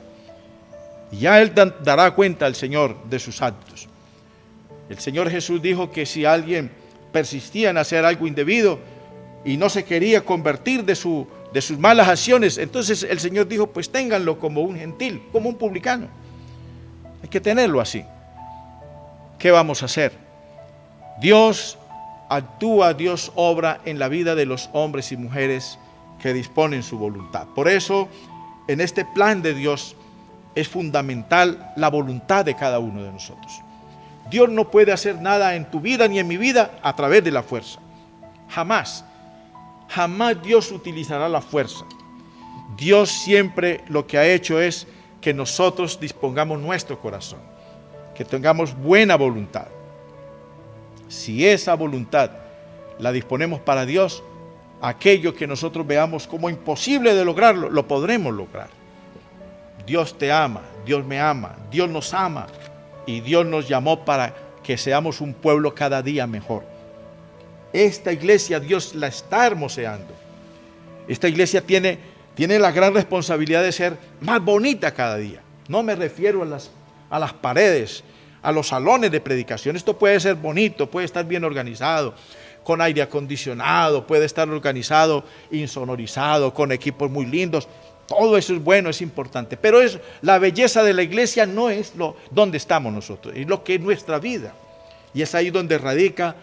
Y ya él dará cuenta al Señor de sus actos. El Señor Jesús dijo que si alguien persistía en hacer algo indebido y no se quería convertir de sus malas acciones, entonces el Señor dijo, pues ténganlo como un gentil, como un publicano. Hay que tenerlo así. ¿Qué vamos a hacer? Dios actúa, Dios obra en la vida de los hombres y mujeres que disponen su voluntad. Por eso, en este plan de Dios es fundamental la voluntad de cada uno de nosotros. Dios no puede hacer nada en tu vida ni en mi vida a través de la fuerza. Jamás. Jamás Dios utilizará la fuerza. Dios siempre lo que ha hecho es que nosotros dispongamos nuestro corazón, que tengamos buena voluntad. Si esa voluntad la disponemos para Dios, aquello que nosotros veamos como imposible de lograrlo, lo podremos lograr. Dios te ama, Dios me ama, Dios nos ama y Dios nos llamó para que seamos un pueblo cada día mejor. Esta iglesia Dios la está hermoseando. Esta iglesia tiene la gran responsabilidad de ser más bonita cada día. No me refiero a las paredes, a los salones de predicación. Esto puede ser bonito, puede estar bien organizado, con aire acondicionado, puede estar organizado, insonorizado, con equipos muy lindos. Todo eso es bueno, es importante. Pero la belleza de la iglesia no es donde estamos nosotros, es lo que es nuestra vida. Y es ahí donde radica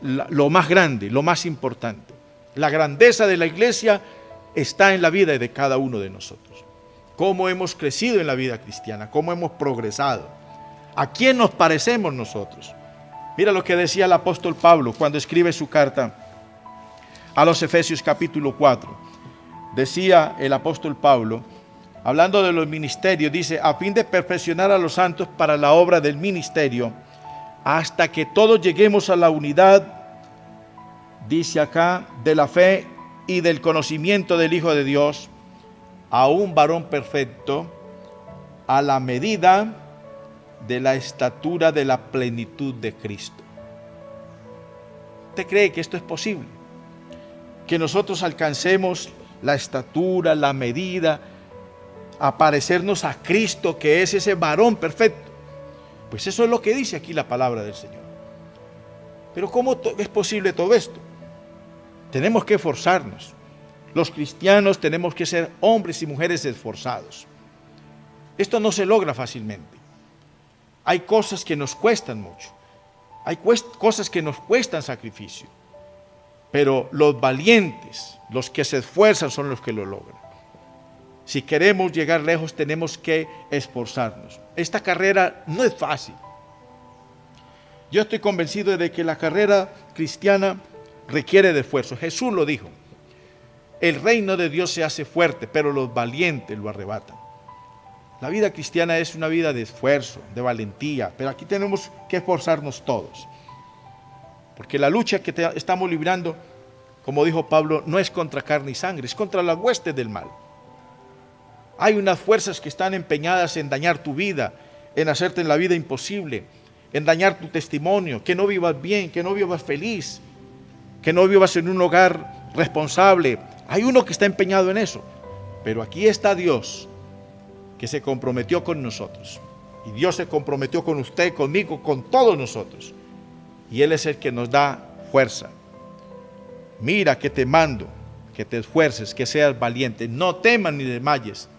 lo más grande, lo más importante. La grandeza de la iglesia está en la vida de cada uno de nosotros. Cómo hemos crecido en la vida cristiana, cómo hemos progresado. ¿A quién nos parecemos nosotros? Mira lo que decía el apóstol Pablo cuando escribe su carta a los Efesios capítulo 4. Decía el apóstol Pablo, hablando de los ministerios, dice, a fin de perfeccionar a los santos para la obra del ministerio, hasta que todos lleguemos a la unidad, dice acá, de la fe y del conocimiento del Hijo de Dios, a un varón perfecto, a la medida de la estatura de la plenitud de Cristo. ¿Usted cree que esto es posible? Que nosotros alcancemos la estatura, la medida, a parecernos a Cristo, que es ese varón perfecto. Pues eso es lo que dice aquí la palabra del Señor. Pero ¿cómo es posible todo esto? Tenemos que esforzarnos. Los cristianos tenemos que ser hombres y mujeres esforzados. Esto no se logra fácilmente. Hay cosas que nos cuestan mucho. Hay cosas que nos cuestan sacrificio. Pero los valientes, los que se esfuerzan, son los que lo logran. Si queremos llegar lejos, tenemos que esforzarnos. Esta carrera no es fácil. Yo estoy convencido de que la carrera cristiana requiere de esfuerzo. Jesús lo dijo. El reino de Dios se hace fuerte, pero los valientes lo arrebatan. La vida cristiana es una vida de esfuerzo, de valentía, pero aquí tenemos que esforzarnos todos. Porque la lucha que estamos librando, como dijo Pablo, no es contra carne y sangre, es contra las huestes del mal. Hay unas fuerzas que están empeñadas en dañar tu vida, en hacerte la vida imposible, en dañar tu testimonio, que no vivas bien, que no vivas feliz, que no vivas en un hogar responsable. Hay uno que está empeñado en eso. Pero aquí está Dios, que se comprometió con nosotros. Y Dios se comprometió con usted, conmigo, con todos nosotros. Y Él es el que nos da fuerza. Mira que te mando, que te esfuerces, que seas valiente. No temas ni desmayes,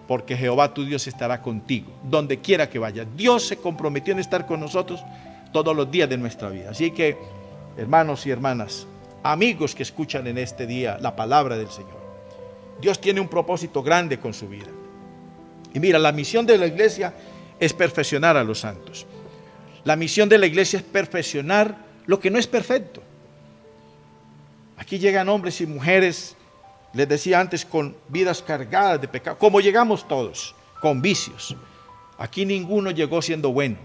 porque Jehová tu Dios estará contigo, donde quiera que vayas. Dios se comprometió en estar con nosotros todos los días de nuestra vida. Así que, hermanos y hermanas, amigos que escuchan en este día la palabra del Señor, Dios tiene un propósito grande con su vida. Y mira, la misión de la iglesia es perfeccionar a los santos. La misión de la iglesia es perfeccionar lo que no es perfecto. Aquí llegan hombres y mujeres, les decía antes, con vidas cargadas de pecado, como llegamos todos, con vicios. Aquí ninguno llegó siendo bueno.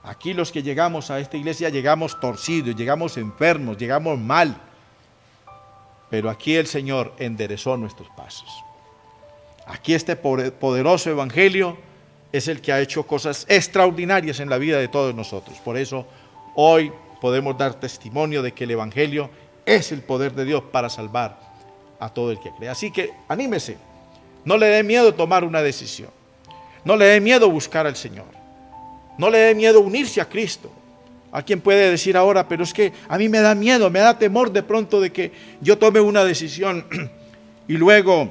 Aquí los que llegamos a esta iglesia llegamos torcidos, llegamos enfermos, llegamos mal. Pero aquí el Señor enderezó nuestros pasos. Aquí este poderoso evangelio es el que ha hecho cosas extraordinarias en la vida de todos nosotros. Por eso hoy podemos dar testimonio de que el evangelio es el poder de Dios para salvar a todo el que cree. Así que anímese, no le dé miedo tomar una decisión, no le dé miedo buscar al Señor, no le dé miedo unirse a Cristo. A quien puede decir ahora, pero es que a mí me da miedo, me da temor de pronto de que yo tome una decisión y luego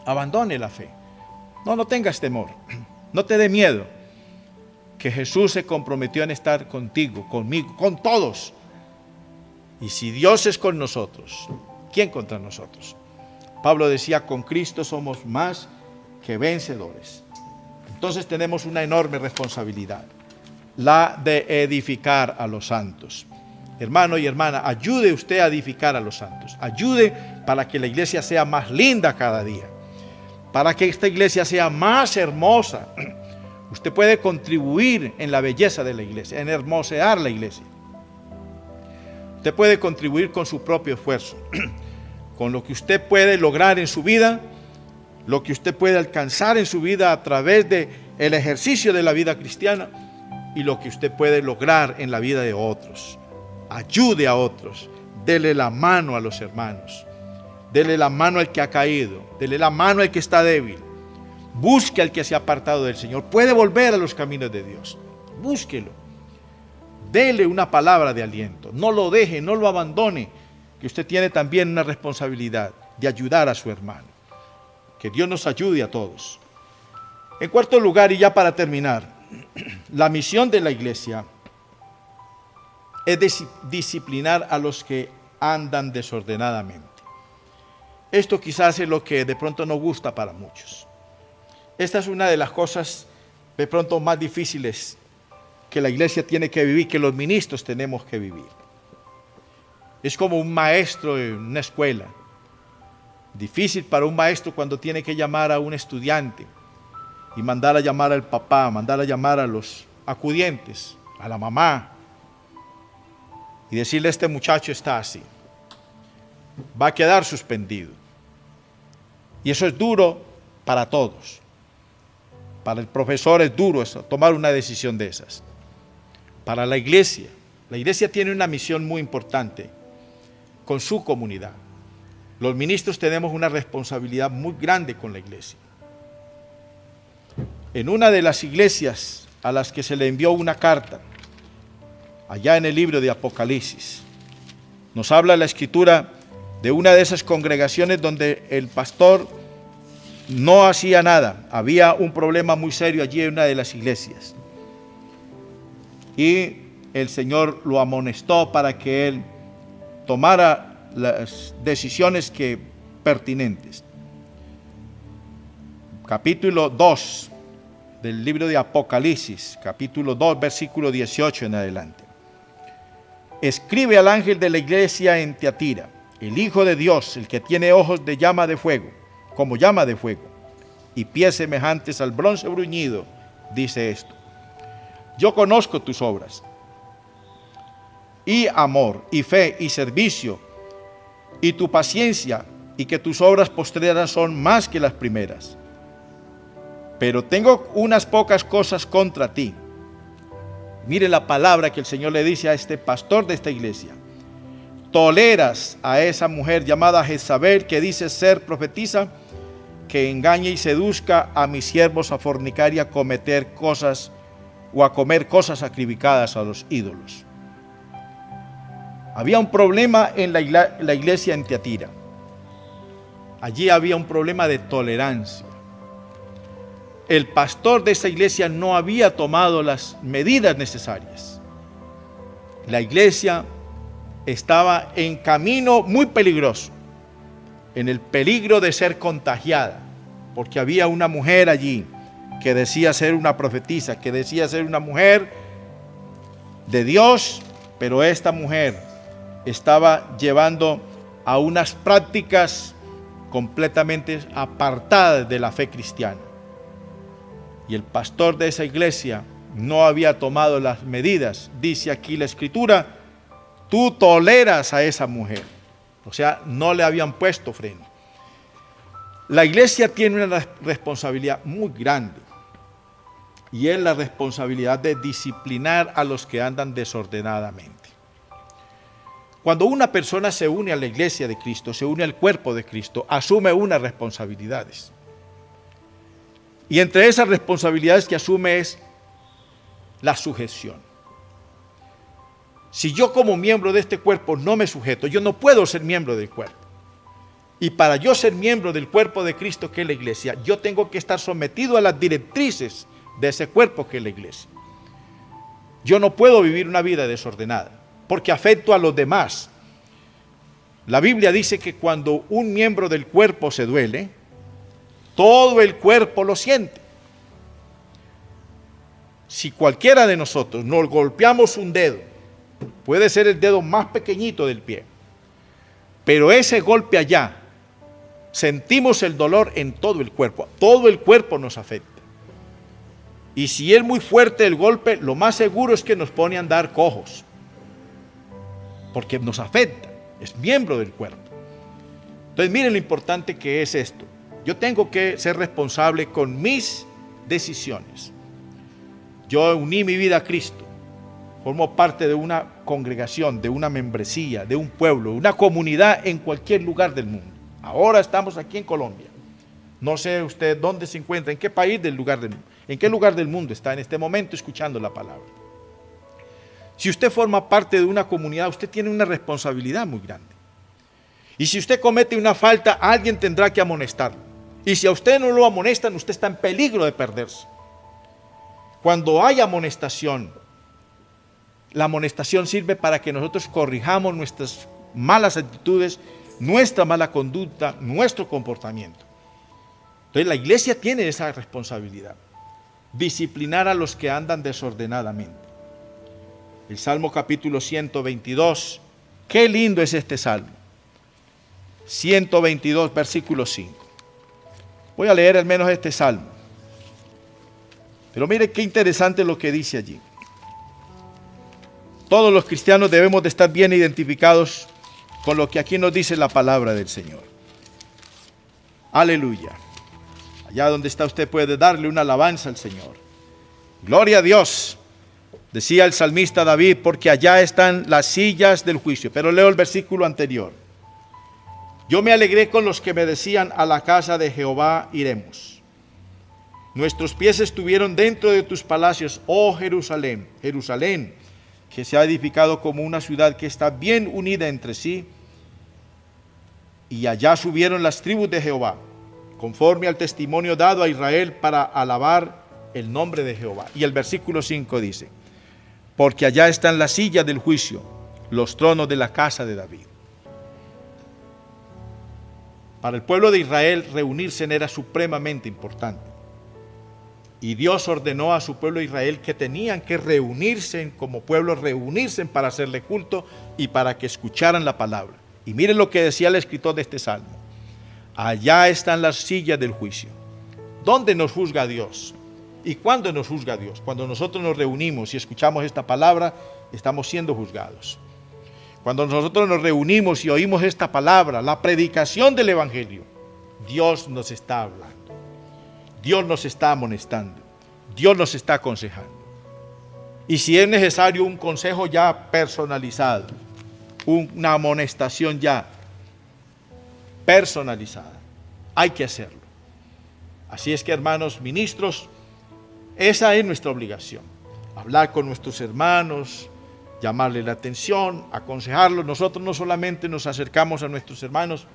abandone la fe. No tengas temor, no te dé miedo, que Jesús se comprometió en estar contigo, conmigo, con todos. Y si Dios es con nosotros, ¿quién contra nosotros? Pablo decía, con Cristo somos más que vencedores. Entonces tenemos una enorme responsabilidad. la de edificar a los santos. Hermano y hermana, ayude usted a edificar a los santos. Ayude para que la iglesia sea más linda cada día, para que esta iglesia sea más hermosa. Usted puede contribuir en la belleza de la iglesia, en hermosear la iglesia. Usted puede contribuir con su propio esfuerzo, con lo que usted puede lograr en su vida, lo que usted puede alcanzar en su vida a través del ejercicio de la vida cristiana y lo que usted puede lograr en la vida de otros. Ayude a otros, dele la mano a los hermanos, dele la mano al que ha caído, dele la mano al que está débil. Busque al que se ha apartado del Señor. Puede volver a los caminos de Dios. Búsquelo. Dele una palabra de aliento. No lo deje, no lo abandone, que usted tiene también una responsabilidad de ayudar a su hermano. Que Dios nos ayude a todos. En cuarto lugar, y ya para terminar, la misión de la iglesia es disciplinar a los que andan desordenadamente. Esto quizás es lo que de pronto no gusta para muchos. Esta es una de las cosas de pronto más difíciles que la iglesia tiene que vivir, que los ministros tenemos que vivir. Es como un maestro en una escuela. Difícil para un maestro cuando tiene que llamar a un estudiante y mandar a llamar al papá, mandar a llamar a los acudientes, a la mamá, y decirle: este muchacho está así, va a quedar suspendido. Y eso es duro para todos. Para el profesor es duro eso, tomar una decisión de esas. Para la iglesia tiene una misión muy importante con su comunidad. Los ministros tenemos una responsabilidad muy grande con la iglesia. En una de las iglesias a las que se le envió una carta, allá en el libro de Apocalipsis, nos habla la escritura de una de esas congregaciones donde el pastor no hacía nada. Había un problema muy serio allí en una de las iglesias. Y el Señor lo amonestó para que él tomara las decisiones pertinentes. Capítulo 2 del libro de Apocalipsis, capítulo 2, versículo 18 en adelante. Escribe al ángel de la iglesia en Tiatira, el Hijo de Dios, el que tiene ojos de llama de fuego, como llama de fuego, y pies semejantes al bronce bruñido, dice esto: yo conozco tus obras, y amor, y fe, y servicio, y tu paciencia, y que tus obras postreras son más que las primeras. Pero tengo unas pocas cosas contra ti. Mire la palabra que el Señor le dice a este pastor de esta iglesia: toleras a esa mujer llamada Jezabel, que dice ser profetisa, que engañe y seduzca a mis siervos a fornicar y a cometer cosas o a comer cosas sacrificadas a los ídolos. Había un problema en la iglesia en Tiatira. Allí había un problema de tolerancia. El pastor de esa iglesia no había tomado las medidas necesarias. La iglesia estaba en camino muy peligroso, en el peligro de ser contagiada, porque había una mujer allí que decía ser una profetisa, que decía ser una mujer de Dios, pero esta mujer estaba llevando a unas prácticas completamente apartadas de la fe cristiana. Y el pastor de esa iglesia no había tomado las medidas. Dice aquí la escritura: tú toleras a esa mujer. O sea, no le habían puesto freno. La iglesia tiene una responsabilidad muy grande, y es la responsabilidad de disciplinar a los que andan desordenadamente. Cuando una persona se une a la iglesia de Cristo, se une al cuerpo de Cristo, asume unas responsabilidades. Y entre esas responsabilidades que asume es la sujeción. Si yo como miembro de este cuerpo no me sujeto, yo no puedo ser miembro del cuerpo. Y para yo ser miembro del cuerpo de Cristo, que es la iglesia, yo tengo que estar sometido a las directrices de ese cuerpo que es la iglesia. Yo no puedo vivir una vida desordenada, porque afecto a los demás. La Biblia dice que cuando un miembro del cuerpo se duele, todo el cuerpo lo siente. si cualquiera de nosotros nos golpeamos un dedo, puede ser el dedo más pequeñito del pie, pero ese golpe allá, sentimos el dolor en todo el cuerpo nos afecta. Y si es muy fuerte el golpe, lo más seguro es que nos pone a andar cojos, porque nos afecta, es miembro del cuerpo. Entonces miren lo importante que es esto. Yo tengo que ser responsable con mis decisiones. Yo uní mi vida a Cristo, formo parte de una congregación, de una membresía, de un pueblo, una comunidad en cualquier lugar del mundo. Ahora estamos aquí en Colombia. No sé usted dónde se encuentra, en qué país en qué lugar del mundo está en este momento escuchando la palabra. Si usted forma parte de una comunidad, usted tiene una responsabilidad muy grande. Y si usted comete una falta, alguien tendrá que amonestarlo. Y si a usted no lo amonestan, usted está en peligro de perderse. Cuando hay amonestación, la amonestación sirve para que nosotros corrijamos nuestras malas actitudes, nuestra mala conducta, nuestro comportamiento. Entonces la iglesia tiene esa responsabilidad, disciplinar a los que andan desordenadamente. El Salmo capítulo 122, qué lindo es este Salmo. 122, versículo 5. Voy a leer al menos este Salmo. Pero mire qué interesante lo que dice allí. Todos los cristianos debemos de estar bien identificados con lo que aquí nos dice la palabra del Señor. Aleluya. Allá donde está usted puede darle una alabanza al Señor. Gloria a Dios. Decía el salmista David, porque allá están las sillas del juicio. Pero leo el versículo anterior. Yo me alegré con los que me decían, a la casa de Jehová iremos. Nuestros pies estuvieron dentro de tus palacios, oh Jerusalén, Jerusalén, que se ha edificado como una ciudad que está bien unida entre sí. Y allá subieron las tribus de Jehová, conforme al testimonio dado a Israel para alabar el nombre de Jehová. Y el versículo 5 dice, porque allá están las sillas del juicio, los tronos de la casa de David. Para el pueblo de Israel reunirse era supremamente importante. Y Dios ordenó a su pueblo de Israel que tenían que reunirse como pueblo, reunirse para hacerle culto y para que escucharan la palabra. Y miren lo que decía el escritor de este salmo. Allá están las sillas del juicio. ¿Dónde nos juzga Dios? ¿Y cuándo nos juzga Dios? Cuando nosotros nos reunimos y escuchamos esta palabra, estamos siendo juzgados. Cuando nosotros nos reunimos y oímos esta palabra, la predicación del Evangelio, Dios nos está hablando. Dios nos está amonestando. Dios nos está aconsejando. Y si es necesario un consejo ya personalizado, una amonestación ya personalizada, hay que hacerlo. Así es que, hermanos ministros, esa es nuestra obligación. Hablar con nuestros hermanos, llamarle la atención, aconsejarlos. Nosotros no solamente nos acercamos a nuestros hermanos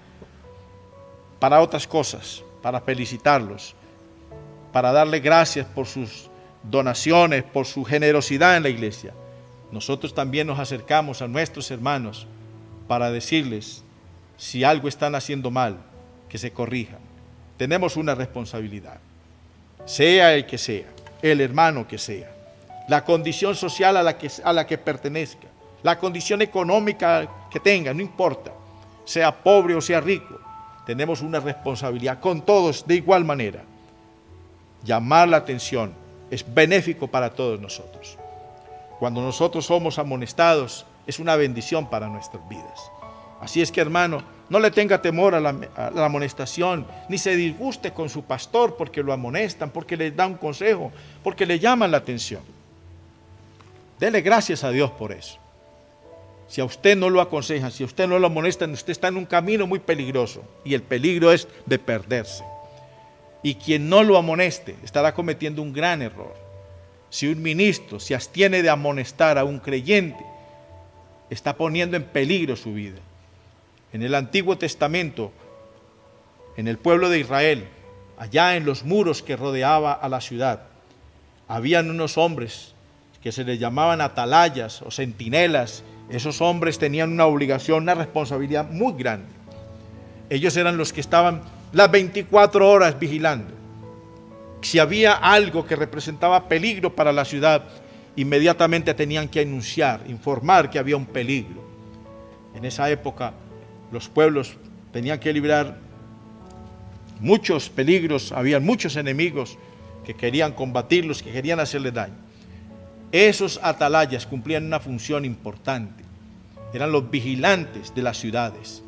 para otras cosas, para felicitarlos, para darle gracias por sus donaciones, por su generosidad en la iglesia. Nosotros también nos acercamos a nuestros hermanos para decirles si algo están haciendo mal, que se corrijan. Tenemos una responsabilidad, sea el que sea, el hermano que sea, la condición social a la que pertenezca, la condición económica que tenga, no importa, sea pobre o sea rico, tenemos una responsabilidad con todos de igual manera. Llamar la atención es benéfico para todos nosotros. Cuando nosotros somos amonestados, es una bendición para nuestras vidas. Así es que, hermano, no le tenga temor a la amonestación, ni se disguste con su pastor porque lo amonestan, porque le dan un consejo, porque le llaman la atención. Dele gracias a Dios por eso. Si a usted no lo aconsejan, si a usted no lo amonestan, usted está en un camino muy peligroso y el peligro es de perderse. Y quien no lo amoneste estará cometiendo un gran error. Si un ministro se abstiene de amonestar a un creyente, está poniendo en peligro su vida. En el Antiguo Testamento, en el pueblo de Israel, allá en los muros que rodeaba a la ciudad, habían unos hombres que se les llamaban atalayas o centinelas. Esos hombres tenían una obligación, una responsabilidad muy grande. Ellos eran los que estaban las 24 horas vigilando. Si había algo que representaba peligro para la ciudad, inmediatamente tenían que anunciar, informar que había un peligro. En esa época los pueblos tenían que librar muchos peligros, había muchos enemigos que querían combatirlos, que querían hacerles daño. Esos atalayas cumplían una función importante, eran los vigilantes de las ciudades.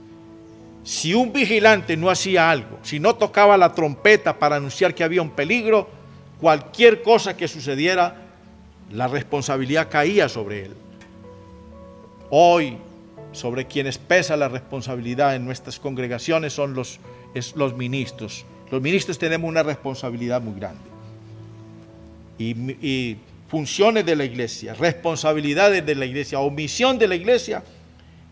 Si un vigilante no hacía algo, si no tocaba la trompeta para anunciar que había un peligro, cualquier cosa que sucediera, la responsabilidad caía sobre él. Hoy, sobre quienes pesa la responsabilidad en nuestras congregaciones son los ministros. Los ministros tenemos una responsabilidad muy grande. Y funciones de la iglesia, responsabilidades de la iglesia, omisión de la iglesia,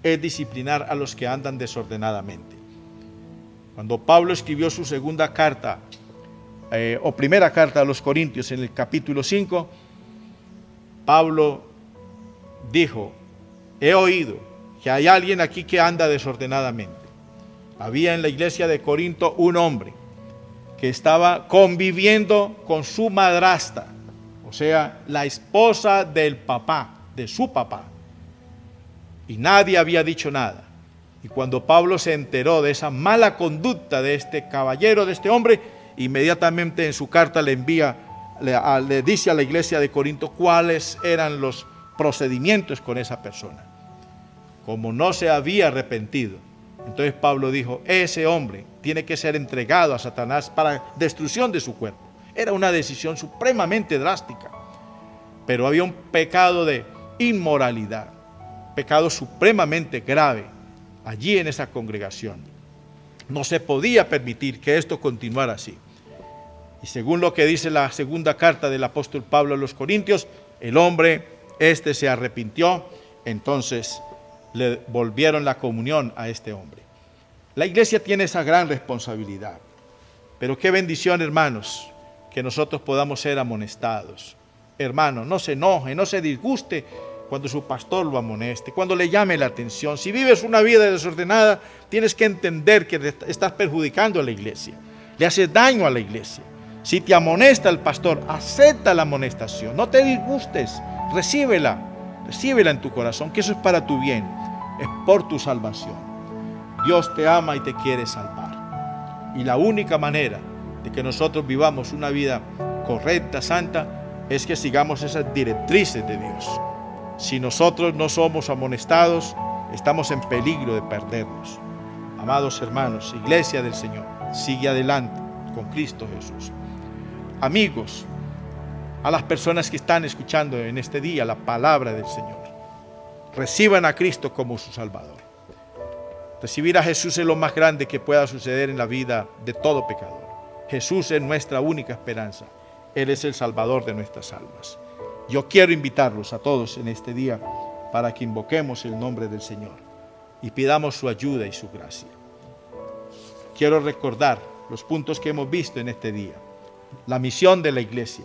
es disciplinar a los que andan desordenadamente. Cuando Pablo escribió su segunda carta, o primera carta a los Corintios, en el capítulo 5, Pablo dijo: he oído que hay alguien aquí que anda desordenadamente. Había en la iglesia de Corinto un hombre que estaba conviviendo con su madrastra, o sea, la esposa del papá, de su papá. Y nadie había dicho nada. Y cuando Pablo se enteró de esa mala conducta de este caballero, de este hombre, inmediatamente en su carta le dice a la iglesia de Corinto cuáles eran los procedimientos con esa persona. Como no se había arrepentido, entonces Pablo dijo: ese hombre tiene que ser entregado a Satanás para destrucción de su cuerpo. Era una decisión supremamente drástica, pero había un pecado de inmoralidad, pecado supremamente grave allí en esa congregación. No se podía permitir que esto continuara así. Y según lo que dice la segunda carta del apóstol Pablo a los Corintios, el hombre se arrepintió, entonces le volvieron la comunión a este hombre. La iglesia tiene esa gran responsabilidad, pero qué bendición, hermanos, que nosotros podamos ser amonestados. Hermano, no se enoje, no se disguste cuando su pastor lo amoneste, cuando le llame la atención. Si vives una vida desordenada, tienes que entender que estás perjudicando a la iglesia, le haces daño a la iglesia. Si te amonesta el pastor, acepta la amonestación, no te disgustes, recíbela en tu corazón, que eso es para tu bien, es por tu salvación. Dios te ama y te quiere salvar. Y la única manera de que nosotros vivamos una vida correcta, santa, es que sigamos esas directrices de Dios. Si nosotros no somos amonestados, estamos en peligro de perdernos. Amados hermanos, iglesia del Señor, sigue adelante con Cristo Jesús. Amigos, a las personas que están escuchando en este día la palabra del Señor, reciban a Cristo como su Salvador. Recibir a Jesús es lo más grande que pueda suceder en la vida de todo pecador. Jesús es nuestra única esperanza. Él es el Salvador de nuestras almas. Yo quiero invitarlos a todos en este día para que invoquemos el nombre del Señor y pidamos su ayuda y su gracia. Quiero recordar los puntos que hemos visto en este día. La misión de la iglesia: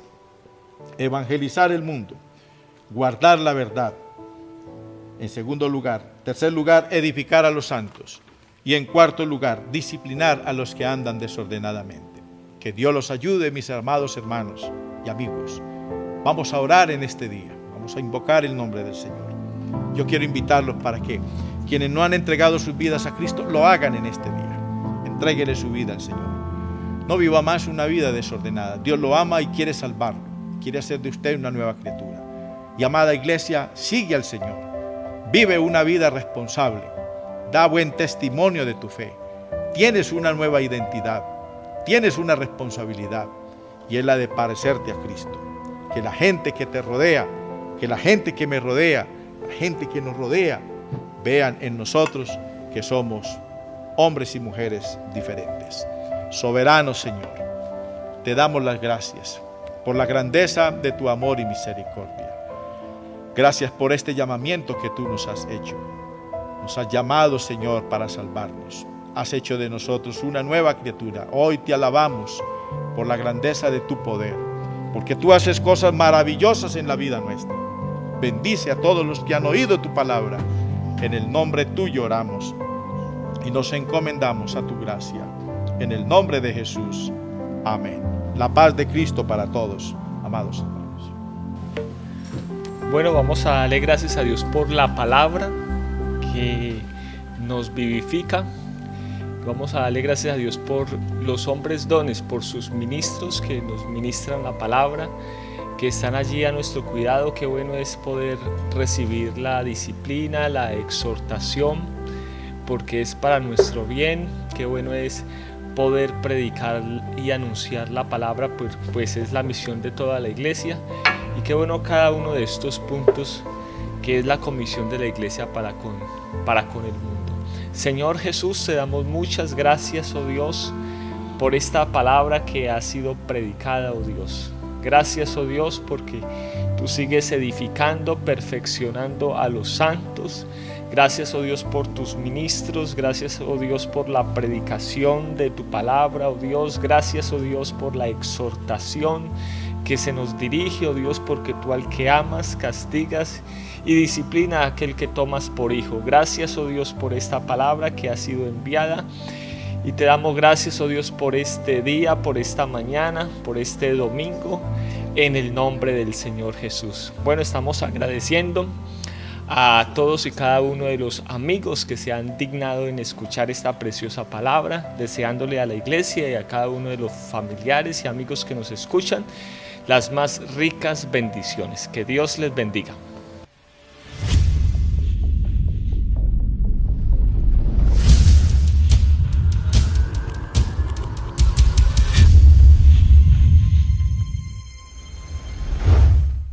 evangelizar el mundo, guardar la verdad. En tercer lugar, edificar a los santos. Y en cuarto lugar, disciplinar a los que andan desordenadamente. Que Dios los ayude, mis amados hermanos y amigos. Vamos a orar en este día, vamos a invocar el nombre del Señor. Yo quiero invitarlos para que quienes no han entregado sus vidas a Cristo, lo hagan en este día. Entréguele su vida al Señor. No viva más una vida desordenada. Dios lo ama y quiere salvarlo. Quiere hacer de usted una nueva criatura. Y amada iglesia, sigue al Señor. Vive una vida responsable. Da buen testimonio de tu fe. Tienes una nueva identidad. Tienes una responsabilidad. Y es la de parecerte a Cristo. Que la gente que te rodea, que la gente que me rodea, la gente que nos rodea, vean en nosotros que somos hombres y mujeres diferentes. Soberano Señor, te damos las gracias por la grandeza de tu amor y misericordia. Gracias por este llamamiento que tú nos has hecho. Nos has llamado, Señor, para salvarnos. Has hecho de nosotros una nueva criatura. Hoy te alabamos por la grandeza de tu poder, porque tú haces cosas maravillosas en la vida nuestra. Bendice a todos los que han oído tu palabra. En el nombre tuyo oramos y nos encomendamos a tu gracia. En el nombre de Jesús. Amén. La paz de Cristo para todos, amados hermanos. Bueno, vamos a darle gracias a Dios por la palabra que nos vivifica. Vamos a darle gracias a Dios por los hombres dones, por sus ministros que nos ministran la palabra, que están allí a nuestro cuidado. Qué bueno es poder recibir la disciplina, la exhortación, porque es para nuestro bien. Qué bueno es poder predicar y anunciar la palabra, pues es la misión de toda la iglesia. Y qué bueno cada uno de estos puntos que es la comisión de la iglesia para con el mundo. Señor Jesús, te damos muchas gracias, oh Dios, por esta palabra que ha sido predicada, oh Dios. Gracias, oh Dios, porque tú sigues edificando, perfeccionando a los santos. Gracias, oh Dios, por tus ministros. Gracias, oh Dios, por la predicación de tu palabra, oh Dios. Gracias, oh Dios, por la exhortación que se nos dirige, oh Dios, porque tú al que amas, castigas y disciplina a aquel que tomas por hijo. Gracias, oh Dios, por esta palabra que ha sido enviada. Y te damos gracias, oh Dios, por este día, por esta mañana, por este domingo, en el nombre del Señor Jesús. Bueno, estamos agradeciendo a todos y cada uno de los amigos que se han dignado en escuchar esta preciosa palabra, deseándole a la iglesia y a cada uno de los familiares y amigos que nos escuchan las más ricas bendiciones. Que Dios les bendiga.